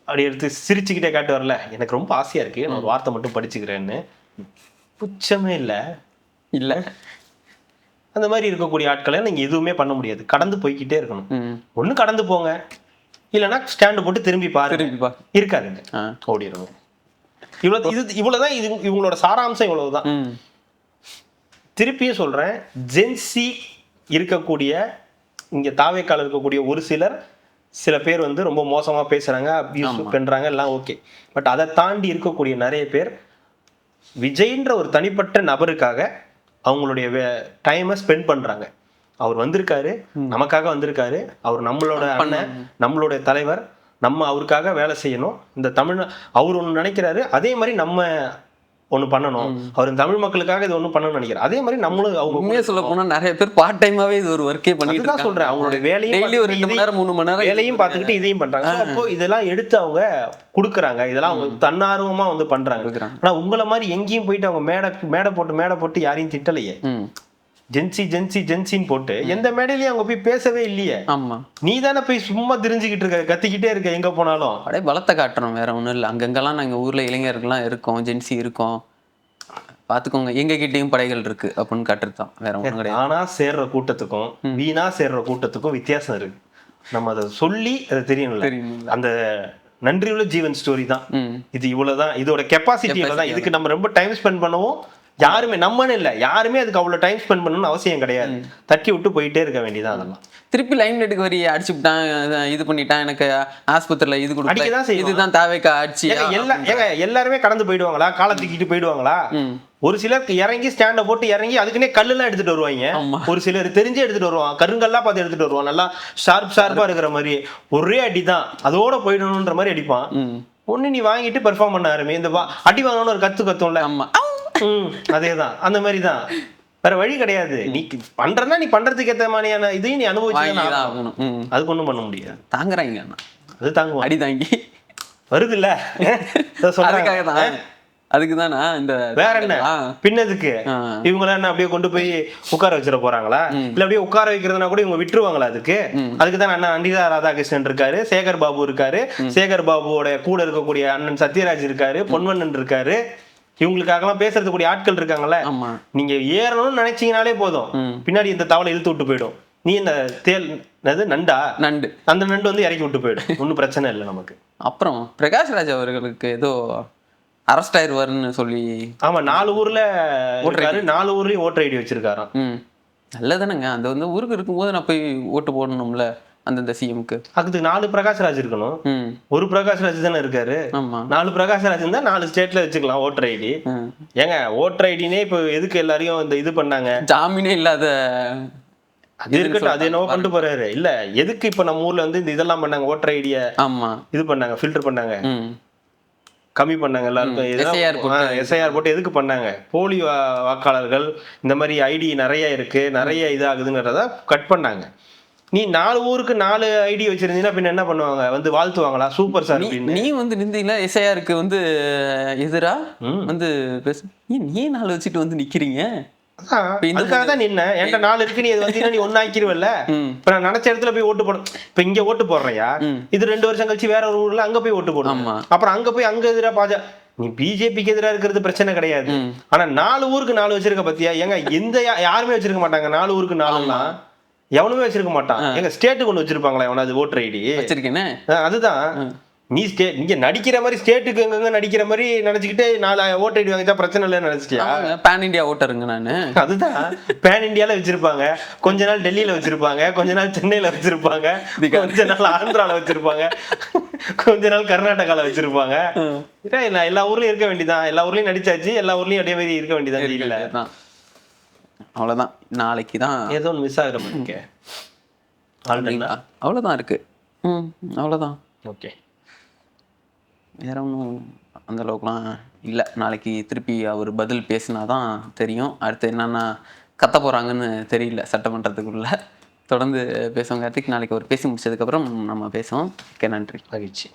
அப்படி எடுத்து சிரிச்சுக்கிட்டே காட்டு வரல. எனக்கு ரொம்ப ஆசையா இருக்கு, நான் ஒரு வார்த்தை மட்டும் படிச்சுக்கிறேன்னு. புச்சமே இல்ல அந்த மாதிரி இருக்கக்கூடிய ஆட்களை நீங்க எதுவுமே பண்ண முடியாது, கடந்து போய்கிட்டே இருக்கணும். ஒண்ணு கடந்து போங்க, இல்லைன்னா ஸ்டாண்டு போட்டு திரும்பி பாருங்க, இருக்காருங்க, ஓடிடுங்க. இவ்வளவுதான் இவங்களோட சாராம்சம், இவ்வளவுதான். திருப்பியும் சொல்றேன், ஜென்சி இருக்கக்கூடிய இங்க தாவேக்கால இருக்கக்கூடிய ஒரு சில பேர் வந்து ரொம்ப மோசமா பேசுறாங்க, அபியூஸ் பண்றாங்க, எல்லாம் ஓகே. பட் அதை தாண்டி இருக்கக்கூடிய நிறைய பேர் விஜய்ன்ற ஒரு தனிப்பட்ட நபருக்காக அவங்களுடைய டைமை ஸ்பெண்ட் பண்றாங்க. அவர் வந்திருக்காரு, நமக்காக வந்திருக்காரு, அவர் நம்மளோட அண்ணன், நம்மளுடைய தலைவர், நம்ம அவருக்காக வேலை செய்யணும். இந்த அவர் ஒண்ணு நினைக்கிறாரு, அதே மாதிரி நம்ம ஒண்ணு பண்ணணும். அவர் தமிழ் மக்களுக்காக இது ஒண்ணு பண்ணணும்னு நினைக்கிறார், அதே மாதிரி நம்மளும். அவங்க உண்மையா சொல்ல போனா நிறைய பேர் பார்ட் டைமாவே இது ஒரு ஒர்க்கே பண்ணிட்டு தான் சொல்றேன். அவங்களோட வேலையும் டெய்லி ஒரு 2 மணி நேரம் 3 மணி நேரம் வேலையும் பார்த்துக்கிட்டு இதையும் பண்றாங்க. அப்போ இதெல்லாம் எடுத்து அவங்க கொடுக்குறாங்க, இதெல்லாம் அவங்க தன்னார்வமா வந்து பண்றாங்க. ஆனா உங்களை மாதிரி எங்கேயும் போயிட்டு அவங்க மேடை போட்டு யாரையும் திட்டலையே. ஜென்சின்னு போட்டு எந்த மேடையிலயும் அவங்க போய் பேசவே இல்லையே. நீ தானே போய் சும்மா தெரிஞ்சுக்கிட்டு இருக்க, கத்திக்கிட்டே இருக்க, எங்க போனாலும் அப்படியே பலத்தை காட்டுறோம், வேற ஒண்ணும் இல்லை. அங்கங்கெல்லாம் நாங்க ஊர்ல இளைஞர்கள்லாம் இருக்கோம், ஜென்சி இருக்கோம், பாத்துக்கோங்க, எங்க கிட்டயும் படைகள் இருக்கு அப்படின்னு காட்டுறதுதான், வேற ஒண்ணும் கிடையாது. ஆனா சேர்ற கூட்டத்துக்கும் வீணா சேர்ற கூட்டத்துக்கும் வித்தியாசம் இருக்கு. நம்ம அதை சொல்லி அதை தெரியணும்ல. அந்த நன்றியுள்ள ஜீவன் ஸ்டோரி தான் இது. இவ்வளவுதான் இதோட கெப்பாசிட்டி. இவ்வளவுதான். இதுக்கு நம்ம ரொம்ப டைம் ஸ்பெண்ட் பண்ணவும் யாருமே, நம்மன்னு இல்லை, யாருமே அதுக்கு அவ்வளவு டைம் ஸ்பெண்ட் பண்ணணும்னு அவசியம் கிடையாது. தட்டி விட்டு போயிட்டே இருக்க வேண்டியதான். அதெல்லாம் திருப்பி லைன் லைட்டுக்கு வரி அடிச்சு விட்டான், இது பண்ணிட்டான், எனக்கு ஆஸ்பத்திரியில இது கொடுக்க, இதுதான் தேவைக்கா ஆட்சி. எல்லாருமே கடந்து போயிடுவாங்களா, காலை தூக்கிட்டு போயிடுவாங்களா? ஒரு சிலருக்கு இறங்கி ஸ்டாண்ட போட்டு இறங்கி அதுக்குன்னே கல்லுலாம் எடுத்துட்டு வருவாங்க. ஒரு சிலர் தெரிஞ்சே எடுத்துட்டு வருவான், கருங்கல்லாம் பார்த்து எடுத்துட்டு வருவான், நல்லா ஷார்ப்பா இருக்கிற மாதிரி. ஒரே அடிதான், அதோட போயிடணும்ன்ற மாதிரி அடிப்பான். ஒண்ணு நீ வாங்கிட்டு பெர்ஃபார்ம் பண்ண ஆரம்பி. இந்த அடி வாங்கணும்னு ஒரு கத்தும்ல. ஆமா. அதேதான், அந்த மாதிரி தான். வேற வழி கிடையாது. நீ பண்றன்னா நீ பண்றதுக்கு ஏத்த மாதிரியான இதையும் நீ அனுபவிச்சுதான் ஆகணும். அதுக்கு ஒண்ணும் பண்ண முடியாது. தாங்குறாங்க அது தாங்குவோம். அடி தாங்கி வருது இல்ல. அதுக்காக தான், அதுக்கு தானா இந்த வேற என்ன பின்னதுக்கு இவங்கள என்ன அப்படியே கொண்டு போய் உட்கார வச்சிட போறாங்களா? இல்ல அப்படியே உட்கார வைக்கிறதுனா கூட இவங்க விட்டுருவாங்களா? அதுக்கு தான் அண்ணன் அனிதா ராதாகிருஷ்ணன் இருக்காரு, சேகர் பாபு இருக்காரு, சேகர் பாபுவோட கூட இருக்கக்கூடிய அண்ணன் சத்யராஜ் இருக்காரு, பொன்வண்ணன் இருக்காரு. இவங்களுக்காகலாம் பேசுறது கூடிய ஆட்கள் இருக்காங்கல்ல. நீங்க ஏறணும்னு நினைச்சீங்கனாலே போதும், பின்னாடி இந்த தவளை இழுத்து விட்டு போயிடும். நீ இந்த தேல் நண்டா நண்டு, அந்த நண்டு வந்து இறக்கி விட்டு போயிடும். ஒன்றும் பிரச்சனை இல்லை நமக்கு. அப்புறம் பிரகாஷ்ராஜ் அவர்களுக்கு ஏதோ அரெஸ்ட் ஆயிருவாருன்னு சொல்லி. ஆமா, 4 ஊர்ல ஓட்டுறாரு, 4 ஊர்லயும் ஓட்டர் ஐடி வச்சிருக்காராம். நல்லதானுங்க. அந்த வந்து ஊருக்கு இருக்கும்போது நான் போய் ஓட்டு போடணும்ல அந்தந்த சிஎம்க்கு. அதுக்கு 4 பிரகாஷ்ராஜ் இருக்கணும். ஒரு பிரகாஷ்ராஜ் தானே இருக்காரு. 4 பிரகாஷ்ராஜ் இருந்தா 4 ஸ்டேட்ல வச்சுக்கலாம் ஓட்டர் ஐடி. ஏங்க ஓட்டர் ஐடினே இப்ப எதுக்கு எல்லாரையும் இந்த இது பண்ணாங்க? ஜாமீனே இல்லாத அது இருக்கட்டும், அது என்னவோ கொண்டு போறாரு. இல்ல எதுக்கு இப்ப நம்ம ஊர்ல வந்து இந்த இதெல்லாம் பண்ணாங்க, ஓட்டர் ஐடிய இது பண்ணாங்க, ஃபில்டர் பண்ணாங்க, கம்மி பண்ணாங்க எல்லாருக்கும். எஸ்ஐஆர் போட்டு எதுக்கு பண்ணாங்க? போலி வாக்காளர்கள் இந்த மாதிரி ஐடி நிறைய இருக்கு, நிறைய இதாகுதுங்கிறத கட் பண்ணாங்க. நீ 4 ஊருக்கு 4 ஐடி வச்சிருந்தீங்கன்னா பின்ன என்ன பண்ணுவாங்க? வந்து வாழ்த்துவாங்களா சூப்பர் சார் அப்படின்னு? நீ வந்து நின்றீங்களா எஸ்ஐஆருக்கு வந்து எதிரா வந்து பேச, நீ 4 வச்சுட்டு வந்து நிக்கிறீங்க. அதுக்காக தான் நின்ன. என்கிட்ட 4 இருக்கு, நீ வந்து நீ ஒன்னாக்கிருவல்ல. இப்ப நான் நினைச்ச இடத்துல போய் ஓட்டு போட, இப்ப இங்க ஓட்டு போடுறையா, இது 2 வருஷம் கழிச்சு வேற ஒரு ஊர்ல அங்க போய் ஓட்டு போடணும். அப்புறம் அங்க போய் அங்க எதிரா பாஜக, நீ பிஜேபிக்கு எதிராக இருக்கிறது பிரச்சனை கிடையாது. ஆனா 4 ஊருக்கு 4 வச்சிருக்க பத்தியா? ஏங்க எந்த யாருமே வச்சிருக்க மாட்டாங்க 4 ஊருக்கு 4லாம். எவனுமே வச்சிருக்க மாட்டான். எங்க ஸ்டேட்டுக்கு ஒண்ணு வச்சிருப்பாங்களா எவனாவது ஓட்டர் ஐடி? வச்சிருக்கேன்னு அதுதான். நீ நீங்க நடிக்கிற மாதிரி ஸ்டேட்டுக்கு எங்க நடிக்கிற மாதிரி நினைச்சுக்கிட்டு 4 ஓட்டர் ஐடி வாங்கிட்டா பிரச்சனை இல்லைன்னு நினைச்சிட்டியா? பேன் இண்டியா ஓட்டருங்க நானு. அதுதான், பேன் இண்டியால வச்சிருப்பாங்க, கொஞ்ச நாள் டெல்லியில வச்சிருப்பாங்க, கொஞ்ச நாள் சென்னையில வச்சிருப்பாங்க, கொஞ்ச நாள் ஆந்திரால வச்சிருப்பாங்க, கொஞ்ச நாள் கர்நாடகால வச்சிருப்பாங்க. எல்லா ஊர்லயும் இருக்க வேண்டியதான். எல்லா ஊர்லயும் நடிச்சாச்சு, எல்லா ஊர்லயும் அதே மாதிரி இருக்க வேண்டியதான். அவ்வளவுதான். நாளைக்கு தான் ஏதோ ஒன்று மிஸ் ஆகிற மாதிரி அவ்வளவுதான் இருக்கு. அவ்வளவுதான். ஓகே, வேற ஒன்றும் அந்த அளவுக்குலாம் இல்லை. நாளைக்கு திருப்பி அவர் பதில் பேசினாதான் தெரியும். அடுத்து என்னென்ன கத்த போகிறாங்கன்னு தெரியல சட்டமன்றத்துக்குள்ள. தொடர்ந்து பேசுவோம் கார்த்திக். நாளைக்கு அவர் பேசி முடிச்சதுக்கப்புறம் நம்ம பேசுவோம். ஓகே, நன்றி, மகிழ்ச்சி.